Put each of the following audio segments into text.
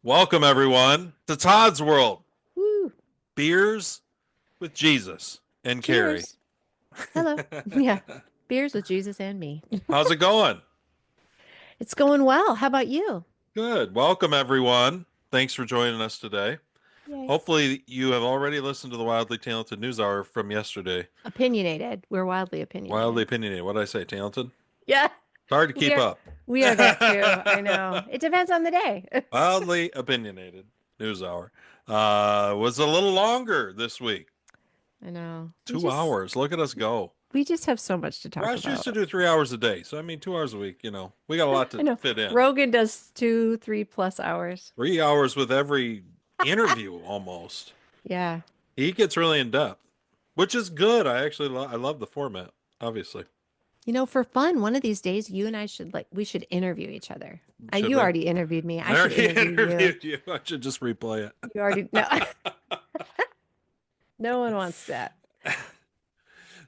Welcome, everyone, to Todd's World. Woo. Beers with Jesus and Carrie. Cheers. Hello. Yeah. Beers with Jesus and me. How's it going? It's going well. How about you? Good. Welcome, everyone. Thanks for joining us today. Yay. Hopefully, you have already listened to the Wildly Talented News Hour from yesterday. Opinionated. We're wildly Wildly opinionated. opinionated. What did I say? Talented? It's Yeah. hard to We keep are up. we are that too. I know. It depends on the day. Wildly opinionated News Hour. Was a little longer this week. I know. 2 hours. Look at us go. We just have so much to talk Rush used to about. do 3 hours a day. So, I mean, 2 hours a week, we got a lot I to know. fit in. Rogan does 2, 3+ hours. 3 hours with every interview almost. Yeah. He gets really in depth, which is good. I love the format, obviously. For fun, one of these days, you and I we should interview each other. Should You we? already interviewed me. I I should already interview you. interviewed you. I should just replay You already, no, no one wants that. it.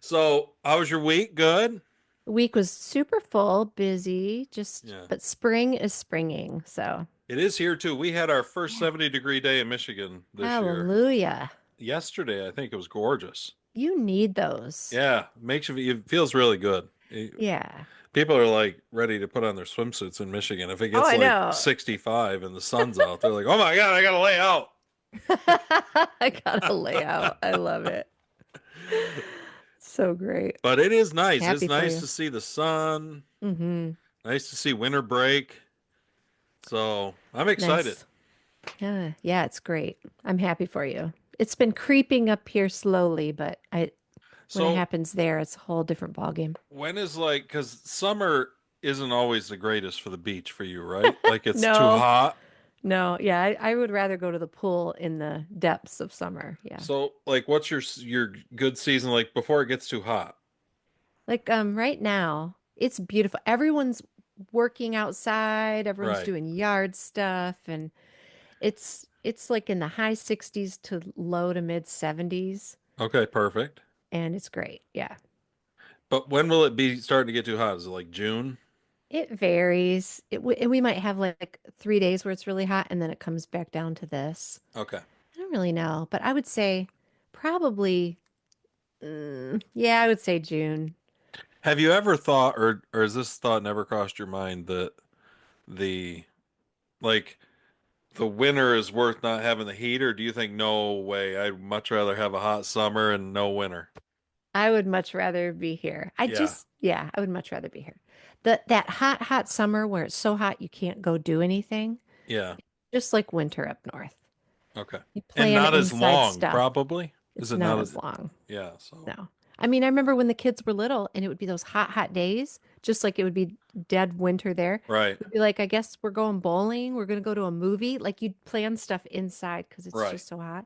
So, how was your week? Good? The week was super full, busy, Yeah. but spring is springing. So, It is here too. We had our first yeah. 70-degree day in Michigan this year. Hallelujah. Yesterday, I think it was gorgeous. You need those. Yeah, it feels really good. Yeah. People are like ready to put on their swimsuits in Michigan. If it Oh, gets I like know. 65 and the sun's out, they're like, "Oh my God, I gotta lay out." I got a layout. I love it. So great. But it is nice. It's Happy for nice you. to see the sun. Mm-hmm. Nice to see winter break. So I'm excited. Nice. Yeah. Yeah, it's great. I'm happy for you. It's been creeping up here slowly, but when it So happens there, it's a whole different ballgame. when is like, because summer isn't always the greatest for the beach for you, right? Like it's too No, hot. no. Yeah, I would rather go to the pool in the depths of summer. Yeah. So like, what's your good season like before it gets too hot? Like right now, it's beautiful. Everyone's working outside, everyone's Right. doing yard stuff, and it's like in the high 60s to low to mid 70s, Okay, perfect. and it's great. Yeah. But when will it be starting to get too hot? Is it like June? It varies. And we might have like 3 days where it's really hot and then it comes back down to this. Okay. I don't really know, but I would say probably yeah, I would say June. Have you ever thought, or has this thought never crossed your mind that the like the winter is worth not having the heat, or do you think no way? I'd much rather have a hot summer and no winter. I would much rather be here. Yeah. Yeah, I would much rather be here. That hot summer where it's so hot you can't go do anything, Yeah. just like winter up north. Okay. You And plan not as inside long, stuff. probably. Is It's it not not as as long. yeah, so No. I mean, I remember when the kids were little and it would be those hot days, just like it would be dead winter there. right, We'd be like, I guess we're going bowling. We're going to go to a movie. Like you'd plan stuff inside because it's right. just so hot.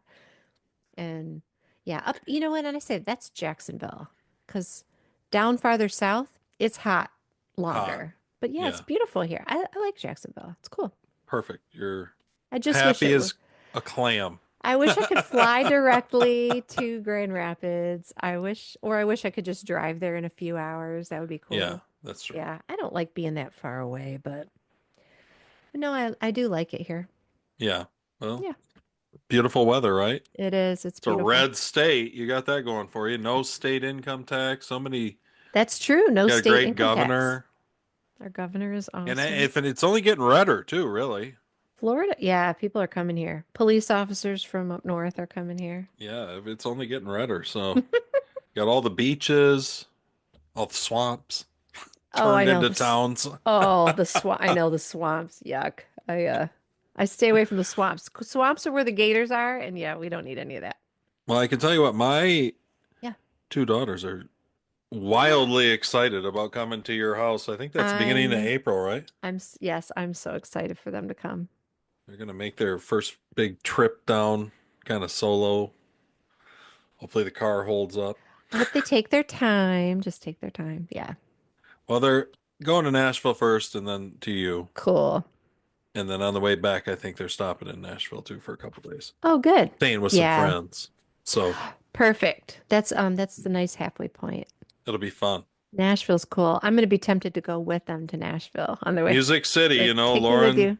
And yeah, you know what? And I say that's Jacksonville because down farther south, it's hot Hot. longer. But yeah, it's Yeah. beautiful here. I like Jacksonville. It's cool. Perfect. You're I just wish happy it were. as a clam. I wish I could fly directly to Grand Rapids. I wish I could just drive there in a few hours. That would be Yeah, cool. that's true. Yeah, I don't like being that far away, but no, I do like it here. Yeah. Well, Yeah, beautiful weather, right? it is. It's It's a beautiful. red state. You got that going for you. No state income tax. Somebody That's true. No got a state great income tax. governor. Our governor is And awesome. if it's only getting redder too, really. Florida, yeah, people are coming here. Police officers from up north are coming here. Yeah, if it's only getting redder. So got all the beaches, all the swamps Oh, I turned know into this. towns. Oh, the swamp. I know the swamps. Yuck. I stay away from the swamps. Swamps are where the gators are, and yeah, we don't need any of that. Well, I can tell you what, my Yeah. two daughters are wildly excited about coming to your house. I think that's beginning of I'm April, right? yes, I'm so excited for them to come. They're gonna make their first big trip down, kind of solo. Hopefully the car holds up. I hope they take their time. Just take their time. Yeah. Well, they're going to Nashville first and then to you. Cool. And then on the way back, I think they're stopping in Nashville too for a couple days, Oh, good. staying with some Yeah. friends. So Perfect. That's the nice halfway point. it'll be fun. Nashville's cool. I'm gonna be tempted to go with them to Nashville on the way. Music City, Like, take me with Lauren. you.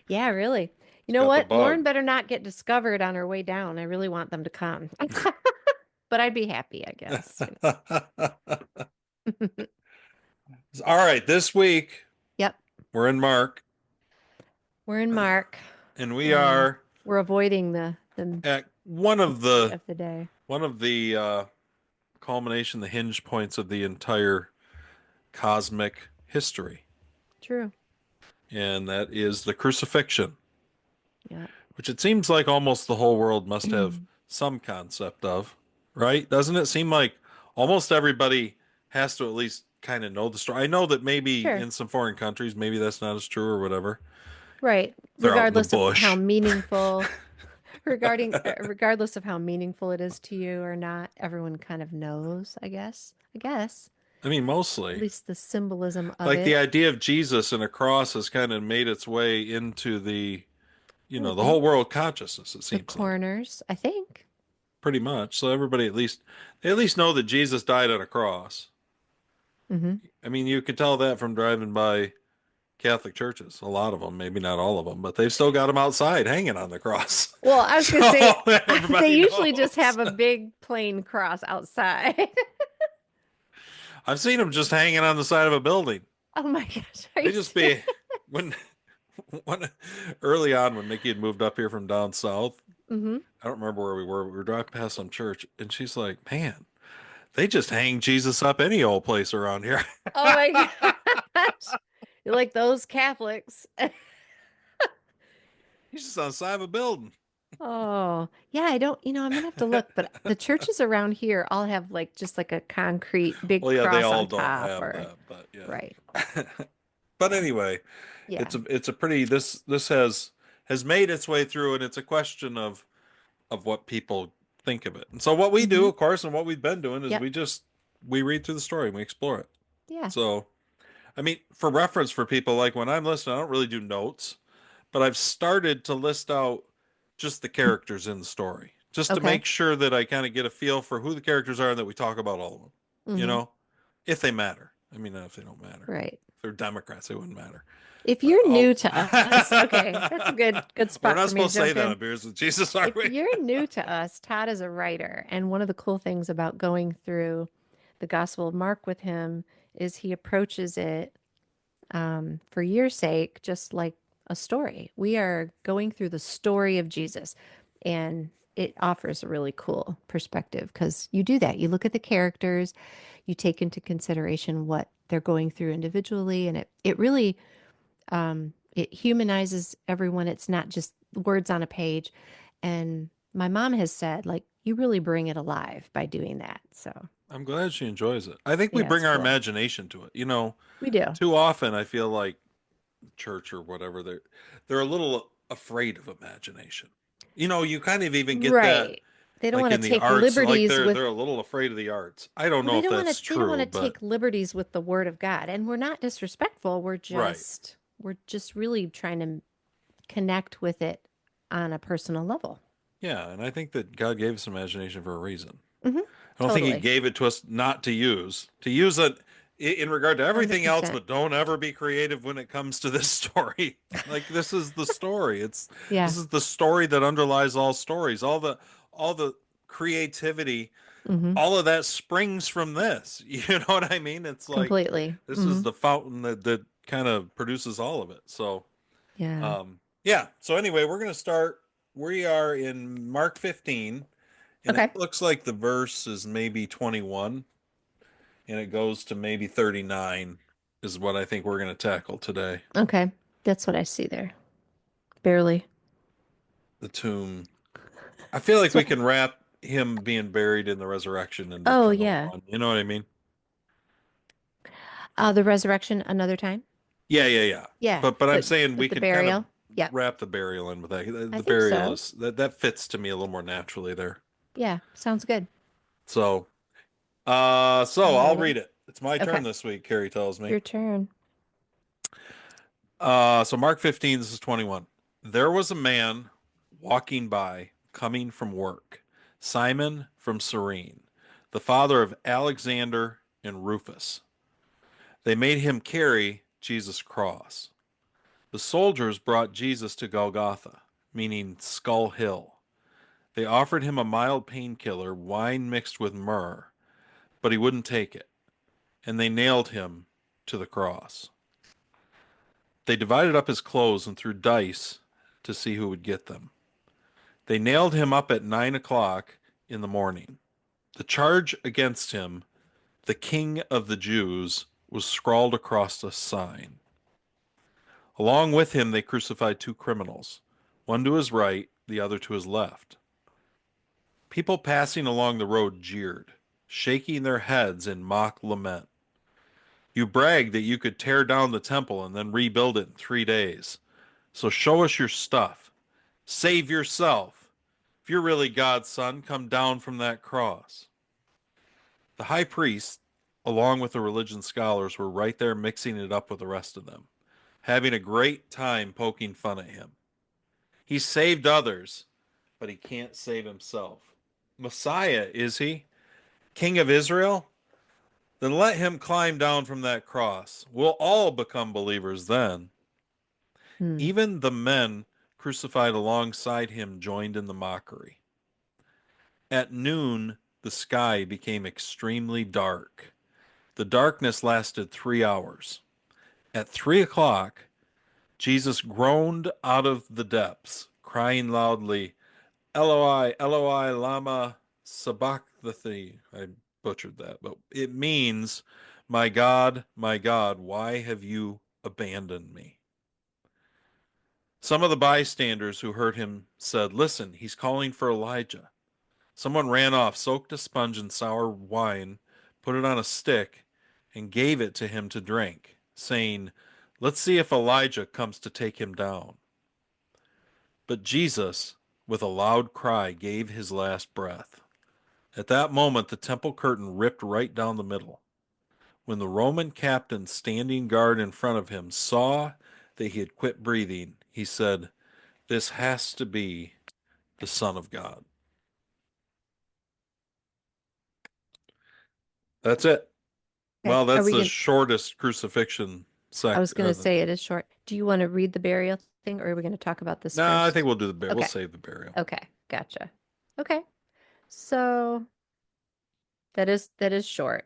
Yeah, really. You It's know got the what? Lauren bug. better not get discovered on her way down. I really want them to come. But I'd be happy, I guess. All right, this week Yep. we're in Mark, We're in Mark, and we and are we're avoiding the at meat of the day. one of the culmination, the hinge points of the entire cosmic history, True. and that is the crucifixion, Yep. which it seems like almost the whole world must have some concept of, right? Doesn't it seem like almost everybody has to at least kind of know the story? I know that maybe Sure. in some foreign countries, maybe that's not as true or whatever. Right. They're out in the Regardless of how bush. meaningful, regardless of how meaningful it is to you or not, everyone kind of knows, I guess. I guess. I mean, At mostly. least the symbolism of Like the it. idea of Jesus and a cross has kind of made its way into the Hmm. whole world consciousness, it The seems like. corners, I think. Pretty much. So everybody they at least know that Jesus died on a cross. Hmm. I mean, you could tell that from driving by Catholic churches. A lot of them, maybe not all of them, but they've still got him outside hanging on the cross. Well, I was gonna So say they everybody usually just knows. have a big plain cross outside. I've seen them just hanging on the side of a building. Oh my gosh, are They you just serious? be when when early on when Nikki had moved up here from down south. Hmm. I don't remember where we were. We were driving past some church, and she's like, "Man, they just hang Jesus up any old place around here." Oh my gosh. You're like those Catholics. He's just on the side of a building. Oh, yeah, I don't, I'm gonna have to look, but the churches around here all have like just like a concrete big Well, yeah, they cross all on don't top have or that, but right. yeah. But Yeah. anyway, Yeah. it's a pretty this has made its way through, and it's a question of what people think of it. And so what we do, Hmm. of course, and what we've been doing is Yep. we read through the story and we explore it. Yeah. So I mean, for reference for people, like when I'm listening, I don't really do notes, but I've started to list out just the characters in the story, just to Okay. make sure that I kind of get a feel for who the characters are and that we talk about all of them, you Hmm. know, if they matter. I mean, if they don't matter. Right. If they're Democrats, they wouldn't matter. If But you're oh, new to us, okay, that's a good we're spot not for me to supposed to say jump that in. on Beers with Jesus, are If we? you're new to us, Todd is a writer, and one of the cool things about going through the Gospel of Mark with him is he approaches it for your sake, just like a story. We are going through the story of Jesus, and it offers a really cool perspective because you do that. You look at the characters, you take into consideration what they're going through individually, and it really it humanizes everyone. It's not just words on a page. And my mom has said, like, you really bring it alive by doing that. So I'm glad she enjoys it. I think we yeah, it's bring our cool. imagination to it. We do. Too often I feel like church or whatever, they're a little afraid of imagination. You kind of even get that Right. They don't like want to in the take arts, like liberties they're with they're a little afraid of the arts. I don't Well, know they if don't want to that's they don't want to true, but take liberties with the word of God. And we're not disrespectful. right. We're just really trying to connect with it on a personal level. Yeah, and I think that God gave us imagination for a reason. Hmm. I don't think he Totally. gave it to us not to use. To use it in regard to everything else, 100%. but don't ever be creative when it comes to this story. Like this is the story. Yeah. This is the story that underlies all stories. All the creativity, Hmm. all of that springs from this. You know what I mean? It's like Completely. this is Hmm. the fountain that kind of produces all of it. So, Yeah. yeah. So anyway, we're going to start. We are in Mark 15, and it Okay. looks like the verse is maybe 21, and it goes to maybe 39 is what I think we're going to tackle today. Okay. That's what I see there. Barely. The tomb. I feel like That's we what can wrap him being buried in the resurrection into Oh, kind of yeah. one. You know what I mean? The resurrection another time. Yeah, yeah, yeah. Yeah. But I'm saying we But the could kind of the Yep. wrap the burial in with that. The I the think burial so. is that fits to me a little more naturally there. Yeah. Sounds good. So, I'm I'll ready. read it. It's my turn Okay. this week, Carrie tells me. Your turn. So Mark 15, this is 21. There was a man walking by, coming from work, Simon from Cyrene, the father of Alexander and Rufus. They made him carry Jesus' cross. The soldiers brought Jesus to Golgotha. meaning Skull Hill. They offered him a mild painkiller, wine mixed with myrrh, but he wouldn't take it, and they nailed him to the cross. They divided up his clothes and threw dice to see who would get them. They nailed him up at 9 o'clock in the morning. The charge against him, the King of the Jews, was scrawled across a sign. Along with him, they crucified two criminals, one to his right, the other to his left. People passing along the road jeered, shaking their heads in mock lament. You bragged that you could tear down the temple and then rebuild it in 3 days. So show us your stuff. Save yourself. If you're really God's son, come down from that cross. The high priest, along with the religion scholars, were right there mixing it up with the rest of them, having a great time poking fun at him. He saved others, but he can't save himself. Messiah, is he? King of Israel? Then let him climb down from that cross. We'll all become believers then. Hmm. Even the men crucified alongside him joined in the mockery. At noon, the sky became extremely dark. The darkness lasted 3 hours. At 3 o'clock, Jesus groaned out of the depths, crying loudly, Eloi, Eloi, lama sabachthani. I butchered that, but it means, my God, why have you abandoned me? Some of the bystanders who heard him said, Listen, he's calling for Elijah. Someone ran off, soaked a sponge in sour wine, put it on a stick, and gave it to him to drink, saying, Let's see if Elijah comes to take him down. But Jesus, with a loud cry, gave his last breath. At that moment, the temple curtain ripped right down the middle. When the Roman captain standing guard in front of him saw that he had quit breathing, he said, This has to be the Son of God. That's it. Okay. Well, Are that's we the going shortest crucifixion I sect. was going to say it is short. Do you want to read the burial thing or are we going to talk about this No, I think first? we'll do the burial. We'll Okay. save the burial. Okay. Gotcha. Okay. So that is short.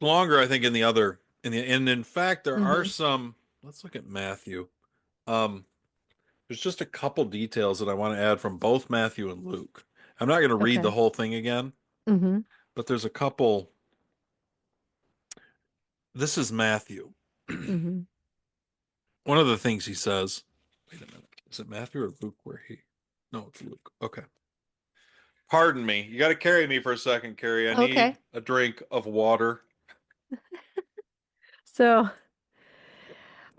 Longer, I think, in the other and in fact, there are Mm-hmm. some. Let's look at Matthew. Um, there's just a couple details that I want to add from both Matthew and Luke. I'm not going to read the Okay. whole thing again, Mm-hmm. but there's a couple. This is Matthew. Mm-hmm. One of the things he says. Wait a minute. Is it Matthew or Luke where he? No, it's Luke. Okay. Pardon me. You got to carry me for a second, Carrie. I need Okay. a drink of water. So,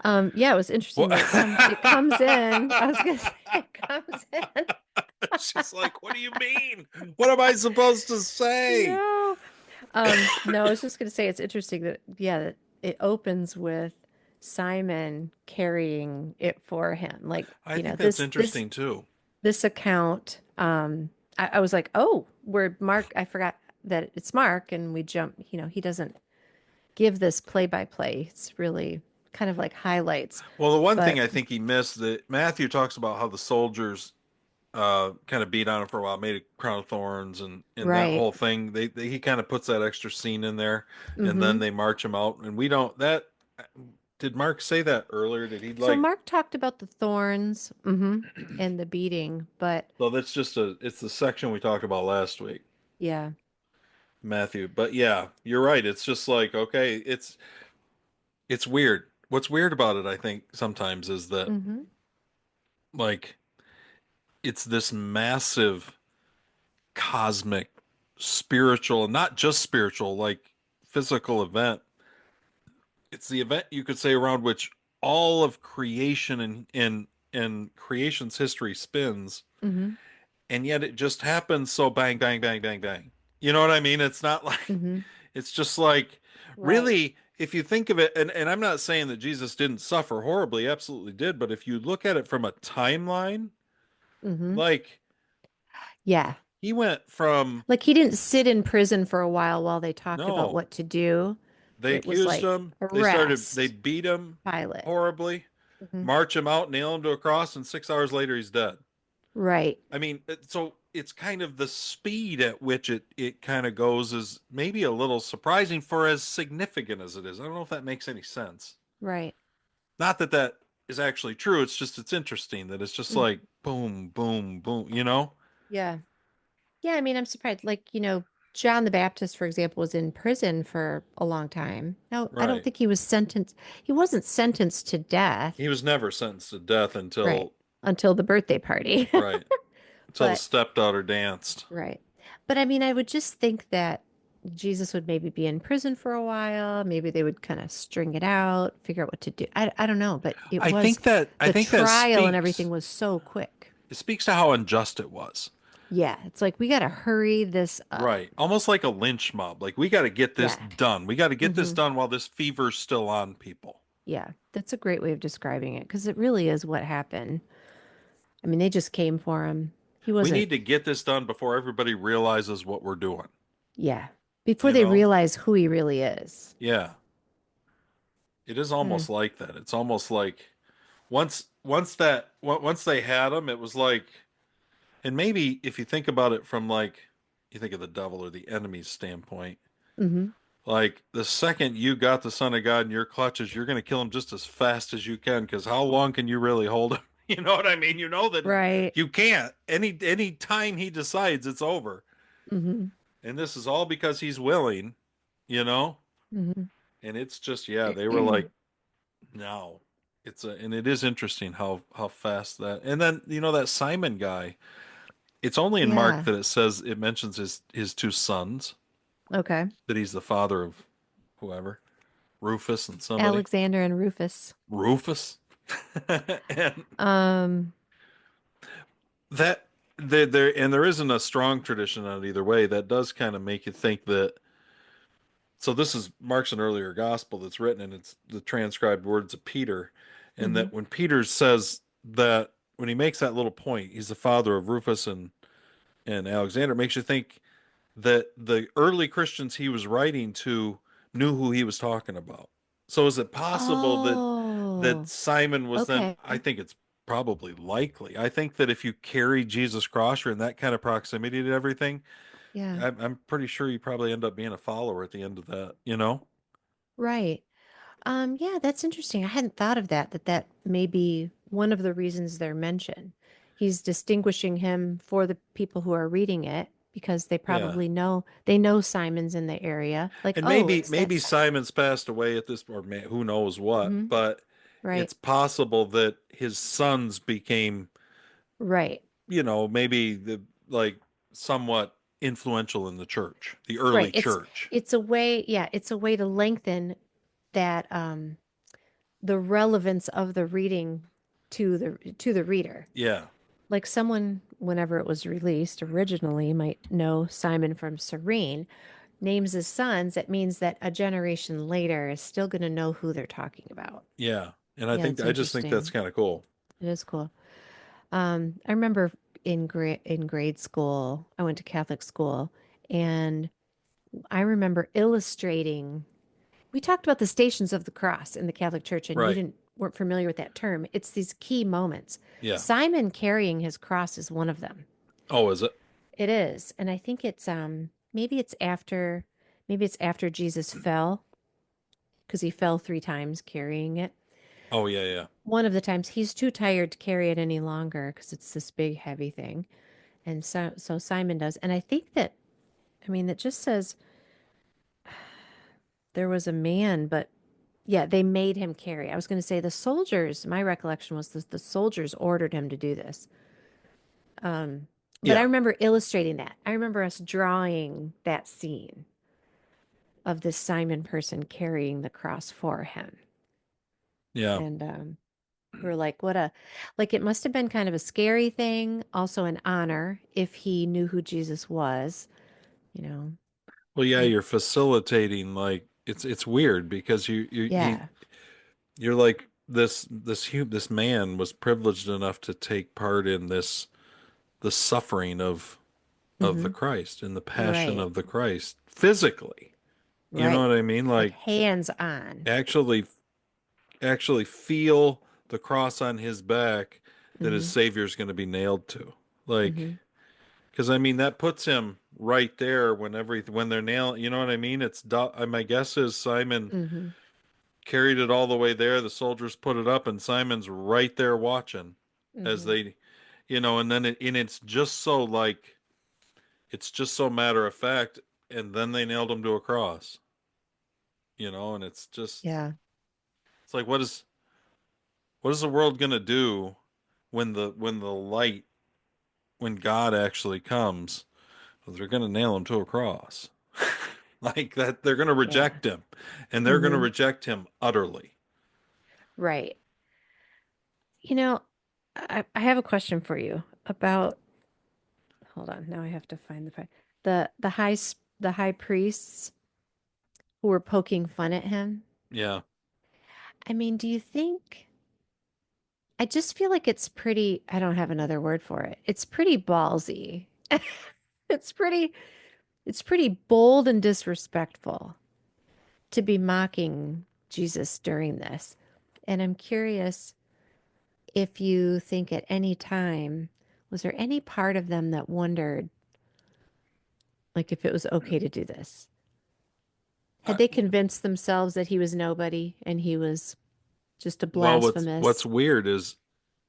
yeah, it was interesting What? that it comes in. I was gonna say it comes in. She's like, what do you mean? What am I supposed to say? No. No, I was just gonna say it's interesting that yeah, that it opens with Simon carrying it for him. Like, I think that's this interesting too. this account, I was like, oh, where Mark, I forgot that it's Mark, and we jump, he doesn't give this play by play. It's really kind of like highlights. Well, the one thing But I think he missed that Matthew talks about how the soldiers kind of beat on him for a while, made a crown of thorns and that right. whole thing. He kind of puts that extra scene in there, and then Mm-hmm. they march him out, and we don't that. Did Mark say that earlier? Did he So like? Mark talked about the thorns, and the beating, but Well, that's just a. It's the section we talked about last week, yeah. Matthew. But yeah, you're right. It's just like okay, it's weird. What's weird about it, I think, sometimes is that Mm-hmm. like it's this massive cosmic spiritual, not just spiritual, like physical event. It's the event you could say around which all of creation and creation's history spins, Mm-hmm. and yet it just happens so bang bang bang bang bang. You know what I mean? It's not like Mm-hmm. it's just like Right. really if you think of it and I'm not saying that Jesus didn't suffer horribly, absolutely did, but if you look at it from a timeline, Mm-hmm. like Yeah. he went from Like he didn't sit in prison for a while they talked about no, what to do. they It was accused like him. They arrest, beat him Pilate. horribly. Mhm. march him out, nail him to a cross, and 6 hours later he's dead. Right. I mean, so it's kind of the speed at which it kind of goes is maybe a little surprising for as significant as it is. I don't know if that makes any sense. Right. Not that that is actually true. It's just it's interesting that it's just Mhm. like boom, boom, boom. You know? Yeah. Yeah, I mean, I'm surprised. Like, John the Baptist, for example, was in prison for a long time. No, I don't Right. think he was sentenced. He wasn't sentenced to death, He was never sentenced to death right, until until the birthday party. right until the But, stepdaughter danced. right. But I mean, I would just think that Jesus would maybe be in prison for a while. Maybe they would kind of string it out, figure out what to do. I don't know, but I think I the think that trial and speaks everything was so quick. it speaks to how unjust it was. Yeah, it's like we got to hurry this up. Right. Almost like a lynch mob. Like we got to get this Yeah. done. We got to get this Hmm. done while this fever's still on people. Yeah, that's a great way of describing it because it really is what happened. I mean, they just came for him. He We wasn't, need to get this done before everybody realizes what we're doing. yeah, before You they know? realize who he really is. Yeah. It is Hmm. almost like that. It's almost like once they had him, it was like, and maybe if you think about it from like you think of the devil or the enemy's standpoint, Hmm. like the second you got the Son of God in your clutches, you're going to kill him just as fast as you can because how long can you really hold him? You know what I mean? You know that Right. you can't. Any time he decides, it's over. Hmm. And this is all because he's willing, you know? Hmm. And it's just yeah, they were like, no. And it is interesting how fast that. And then, that Simon guy, it's only in Mark Yeah. that it says it mentions his two sons, Okay. that he's the father of whoever, Rufus and somebody. Alexander and Rufus. Rufus. And Um, that there isn't a strong tradition on it either way. That does kind of make you think that so this is Mark's an earlier gospel that's written and it's the transcribed words of Peter. And mhm. that when Peter says that when he makes that little point, he's the father of Rufus and Alexander, it makes you think that the early Christians he was writing to knew who he was talking about. So is it possible that Oh, Simon was then? okay. I think it's probably likely. I think that if you carry Jesus' cross, you're in that kind of proximity to everything. Yeah. I'm pretty sure you probably end up being a follower at the end of that. You know? Right. Yeah, that's interesting. I hadn't thought of that may be one of the reasons they're mentioned. He's distinguishing him for the people who are reading it because Yeah. they know Simon's in the area. Like, And oh, maybe it's that maybe Simon. Simon's passed away at this, or who knows what. Hmm. But Right. it's possible that his sons became, Right. maybe the like somewhat influential in the church, the Right. early church. It's a way, yeah, it's a way to lengthen that the relevance of the reading to the reader. Yeah, Like someone, whenever it was released originally, might know Simon from Serene, names his sons. It means that a generation later is still going to know who they're talking about. yeah. And Yeah, it's I just think that's interesting. kind of cool. It is cool. I remember in grade school, I went to Catholic school, and I remember illustrating. We talked about the Stations of the Cross in the Catholic Church, and you Right. didn't weren't familiar with that term. It's these key moments. Yeah. Simon carrying his cross is one of them. Oh, is it? It is, and I think it's maybe it's after Jesus fell because he fell 3 times carrying it. Oh, yeah, yeah. One of the times he's too tired to carry it any longer because it's this big heavy thing, and so Simon does. And I think that I mean that just says there was a man, but yeah, they made him carry. I was going to say the soldiers. My recollection was the soldiers ordered him to do this. But I Yeah. remember illustrating that. I remember us drawing that scene of this Simon person carrying the cross for him. Yeah. And we were like, like it must have been kind of a scary thing, also an honor if he knew who Jesus was, you know. Well, yeah, And you're facilitating like it's weird because yeah. you're like this man was privileged enough to take part in the suffering of the Hmm. Christ and the passion Right. of the Christ physically. You know Right. what I mean? Like Like hands on. actually actually feel the cross on his back that his Mm-hmm. savior's going to be nailed to. Like, Mm-hmm. because I mean that puts him right there when they're nailing. You know what I mean? My guess is Simon Mm-hmm. carried it all the way there. The soldiers put it up, and Simon's right there watching as Mm-hmm. they, and then it's just so like it's just so matter of fact. And then they nailed him to a cross, and Yeah. it's like what is the world gonna do when the light when God actually comes? Well, they're gonna nail him to a cross. Like that, they're gonna Yeah. reject him, and they're gonna Mm-hmm. reject him utterly. Right. You know, I have a question for you about, hold on, now I have to find the high priests who were poking fun at him. Yeah. I mean, do you think I just feel like it's pretty, I don't have another word for it. It's pretty ballsy. It's pretty bold and disrespectful to be mocking Jesus during this. And I'm curious if you think at any time, was there any part of them that wondered, like, if it was okay to do this? Had I, they convinced themselves that he was nobody and he was just a well, what's blasphemous? weird is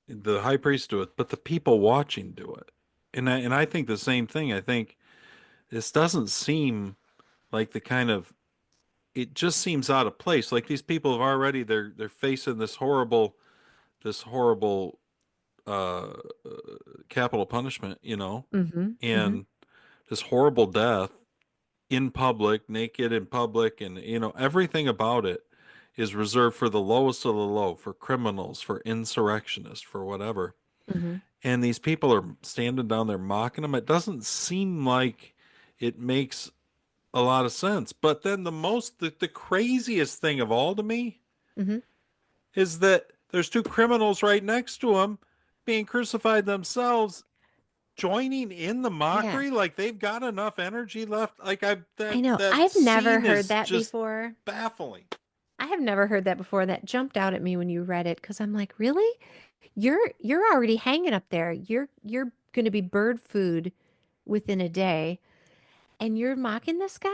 the high priest do it, but the people watching do it. And I think the same thing. I think this doesn't seem like the kind of it just seems out of place. Like these people have already they're facing this horrible uh, capital punishment, Mm-hmm. Mm-hmm. and this horrible death in public, naked in public, and everything about it is reserved for the lowest of the low, for criminals, for insurrectionists, for whatever. Mm-hmm. And these people are standing down there mocking them. It doesn't seem like it makes a lot of sense. But then the craziest thing of all to me Mm-hmm. is that there's two criminals right next to him being crucified themselves, joining in the Yeah. mockery like they've got enough energy left. Like I that know. that I've never scene heard is that just before. baffling. I have never heard that before. That jumped out at me when you read it because I'm like, really? You're already hanging up there. You're going to be bird food within a day, and you're mocking this guy?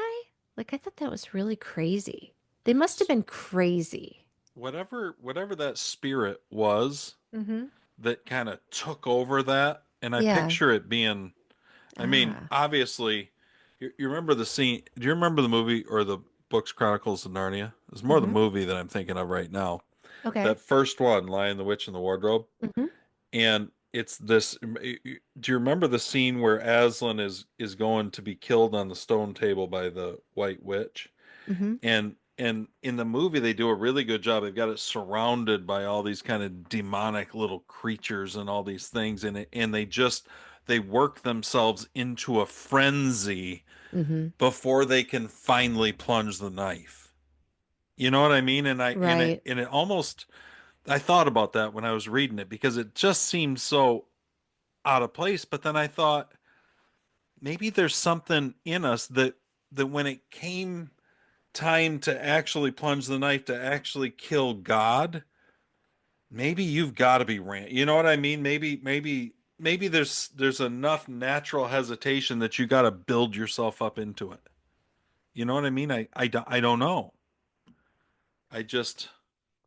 Like I thought that was really crazy. They must have been crazy. Whatever that spirit was Mm-hmm. that kind of took over that, and I Yeah. picture it being, I mean, Ah. obviously, you remember the scene. Do you remember the movie or the books Chronicles of Narnia? It's more the Mm-hmm. movie that I'm thinking of right now. Okay. That first one, Lion, the Witch, and the Wardrobe. Mm-hmm. And it's this. Do you remember the scene where Aslan is going to be killed on the stone table by the White Witch? Mm-hmm. And in the movie they do a really good job. They've got it surrounded by all these kind of demonic little creatures and all these things in it, and they work themselves into a frenzy Mm-hmm. before they can finally plunge the knife. You know what I mean? And I and it Right. and it almost I thought about that when I was reading it because it just seemed so out of place. But then I thought maybe there's something in us that when it came time to actually plunge the knife to actually kill God, maybe you've got to be You know what I mean? Maybe there's enough natural hesitation that you got to build yourself up into it. You know what I mean? I don't know. I just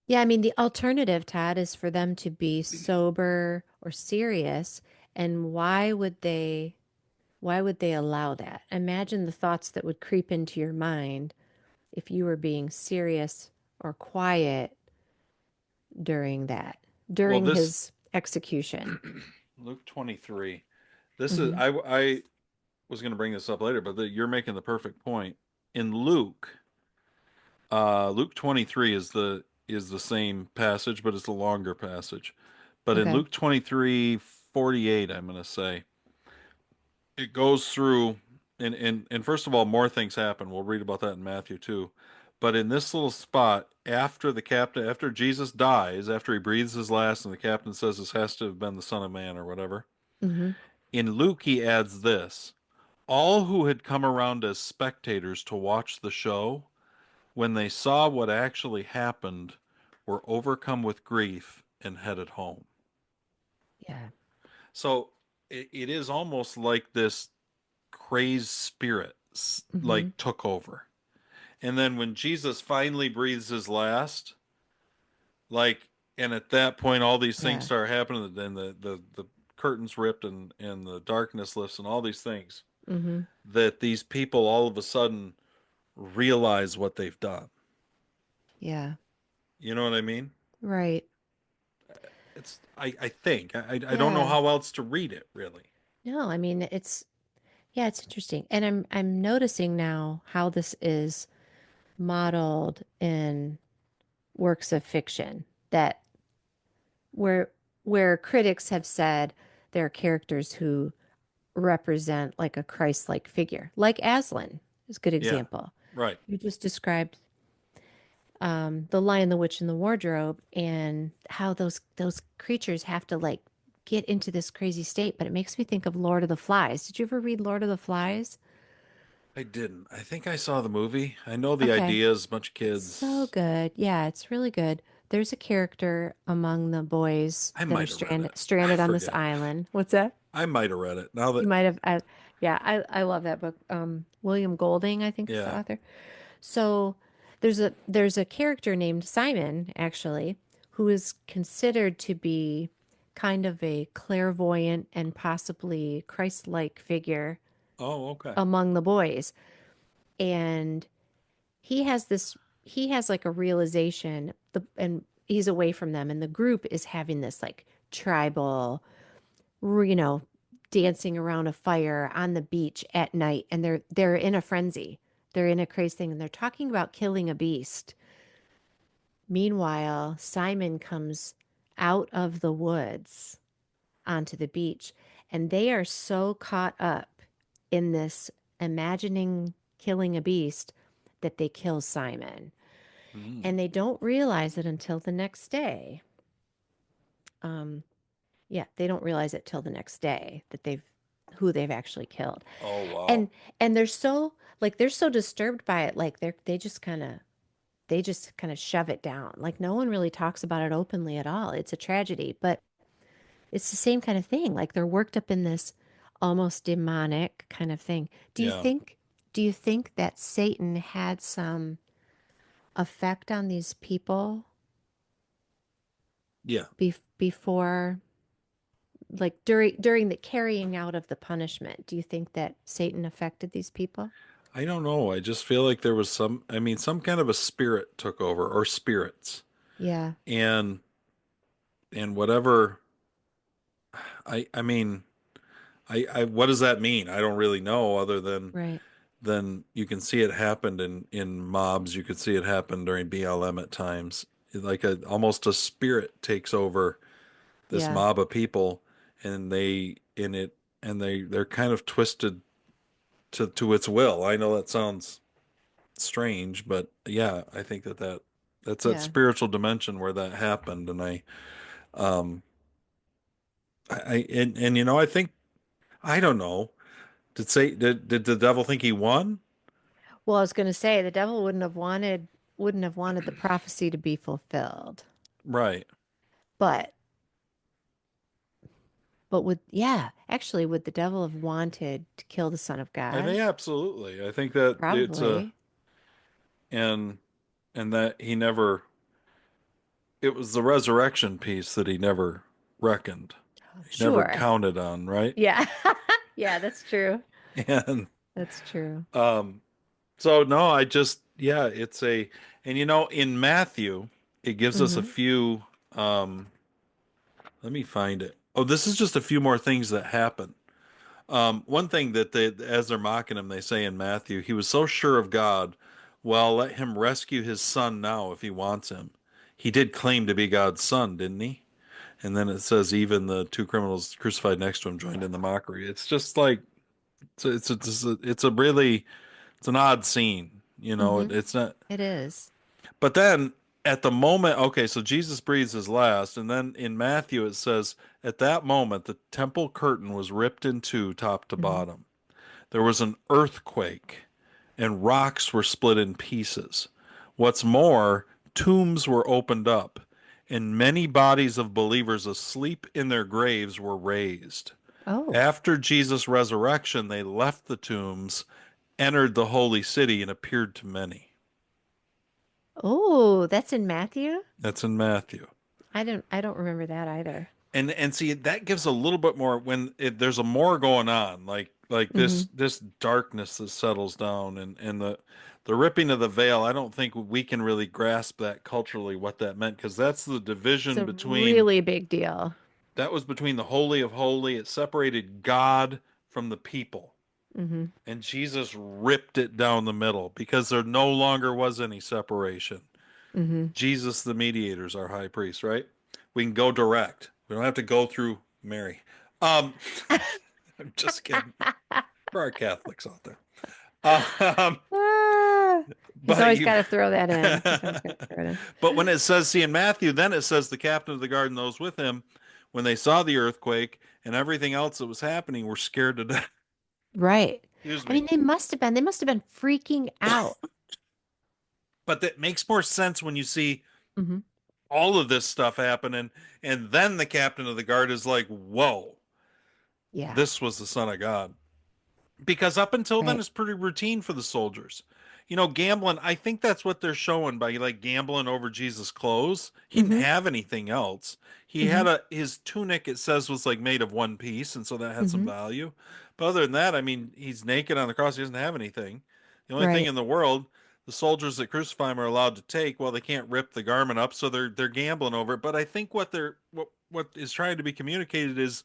Yeah, I mean, the alternative, Todd, is for them to be sober or serious. And why would they allow that? Imagine the thoughts that would creep into your mind if you were being serious or quiet during that, well during this his execution. Luke 23. This is Hmm. I was going to bring this up later, but you're making the perfect point. In Luke 23 is the same passage, but it's a longer passage. But in Okay. Luke 23:48, I'm going to say, it goes through and first of all, more things happen. We'll read about that in Matthew too. But in this little spot, after Jesus dies, after he breathes his last and the captain says this has to have been the Son of Man or whatever, Hmm. in Luke he adds this: all who had come around as spectators to watch the show, when they saw what actually happened, were overcome with grief and headed home. Yeah. So it is almost like this crazed spirit Mm-hmm. like took over. And then when Jesus finally breathes his last, like, and at that point all these things Yeah. start happening, then the curtains ripped and the darkness lifts and all these things, Mm-hmm. that these people all of a sudden realize what they've done. Yeah. You know what I mean? Right. It's I think I don't know Yeah. how else to read it really. No, I mean it's yeah, it's interesting. And I'm noticing now how this is modeled in works of fiction that where where critics have said there are characters who represent like a Christ-like figure, like Aslan is a good Yeah, example. right. You just described The Lion, the Witch, and the Wardrobe, and how those creatures have to like get into this crazy state. But it makes me think of Lord of the Flies. Did you ever read Lord of the Flies? I didn't. I think I saw the movie. I know the Okay, ideas, bunch of it's so kids. good. Yeah, it's really good. There's a character among the boys I that are might have read it. I stranded on this forget. island. What's that? I might have read it. Now You that might have. Yeah, I love that book. William Golding, I think is the yeah. author. So there's a character named Simon, actually, who is considered to be kind of a clairvoyant and possibly Christ-like figure Oh, okay. among the boys. And he has like a realization and he's away from them and the group is having this like tribal, you know, dancing around a fire on the beach at night and they're in a frenzy. They're in a crazy thing and they're talking about killing a beast. Meanwhile, Simon comes out of the woods onto the beach, and they are so caught up in this imagining killing a beast that they kill Simon. Mm. And they don't realize it until the next day. Um, yeah, they don't realize it till the next day that they've who they've actually killed. Oh, wow. And they're so like they're so disturbed by it, like they just kind of shove it down. Like no one really talks about it openly at all. It's a tragedy, but it's the same kind of thing. Like they're worked up in this almost demonic kind of thing. Yeah. Do you think that Satan had some effect on these people Yeah. before like during the carrying out of the punishment? Do you think that Satan affected these people? I don't know. I just feel like there was I mean, some kind of a spirit took over or spirits. Yeah, And whatever I mean, I what does that mean? I don't really know other right. than you can see it happened in mobs. You could see it happen during BLM at times. Like almost a spirit takes over this Yeah, mob of people and they in it and they're kind of twisted to its will. I know that sounds strange, but yeah, I think that's that yeah. spiritual dimension where that happened. And um and you know, I think I don't know. Did the devil think he won? Well, I was going to say the devil wouldn't have wanted the prophecy to be fulfilled. Right. But would yeah, actually would the devil have wanted to kill the son of I God? think absolutely. I think that it's a Probably. and that he never it was the resurrection piece that he never reckoned. He never Sure. counted on, right? Yeah. Yeah, that's true. And That's true. um so no, I just yeah, it's a and you know in Matthew it gives us a Hmm. few let me find it. Oh, this is just a few more things that happen. One thing that as they're mocking him, they say in Matthew, he was so sure of God, well, let him rescue his son now if he wants him. He did claim to be God's son, didn't he? And then it says even the two criminals crucified next to him joined in the mockery. It's just like it's a really it's an odd scene, you know. Hmm. It's not. It is. But then at the moment, okay, so Jesus breathes his last, and then in Matthew it says at that moment the temple curtain was ripped in two, top to Hmm. bottom. There was an earthquake, and rocks were split in pieces. What's more, tombs were opened up, and many bodies of believers asleep in their graves were raised. Oh. After Jesus' resurrection, they left the tombs, entered the holy city, and appeared to many. Oh, that's in Matthew? That's in Matthew. I don't remember that either. And see that gives a little bit more when there's a more going on, like Mm-hmm. this darkness that settles down and the ripping of the veil. I don't think we can really grasp that culturally what that meant because that's the It's division a between really big deal. that was between the holy of holy. It separated God from the people. Mm-hmm. And Jesus ripped it down the middle because there no longer was any separation. Mm-hmm. Jesus, the mediator, is our high priest, right? We can go direct. We don't have to go through Mary. Um, I'm just kidding for our Catholics out there. Ah, he's But always you, got to throw that in. He's always got to throw it in. but when it says, see in Matthew, then it says the captain of the guard and those with him, when they saw the earthquake and everything else that was happening, were scared to death. Right. Excuse I me. mean, they must have been freaking out. But that makes more sense when you see Hmm. all of this stuff happening, and then the captain of the guard is like, "Whoa, Yeah. this was the Son of God." Because up until then Right. it's pretty routine for the soldiers. You know, gambling, I think that's what they're showing by like gambling over Jesus' clothes. He didn't Hmm. have anything else. He Hmm. had a his tunic, it says, was like made of one piece, and so that had some Hmm. value. But other than that, I mean, he's naked on the cross, he doesn't have anything. The only thing Right. in the world the soldiers that crucify him are allowed to take, well, they can't rip the garment up, so they're gambling over it. But I think what is trying to be communicated is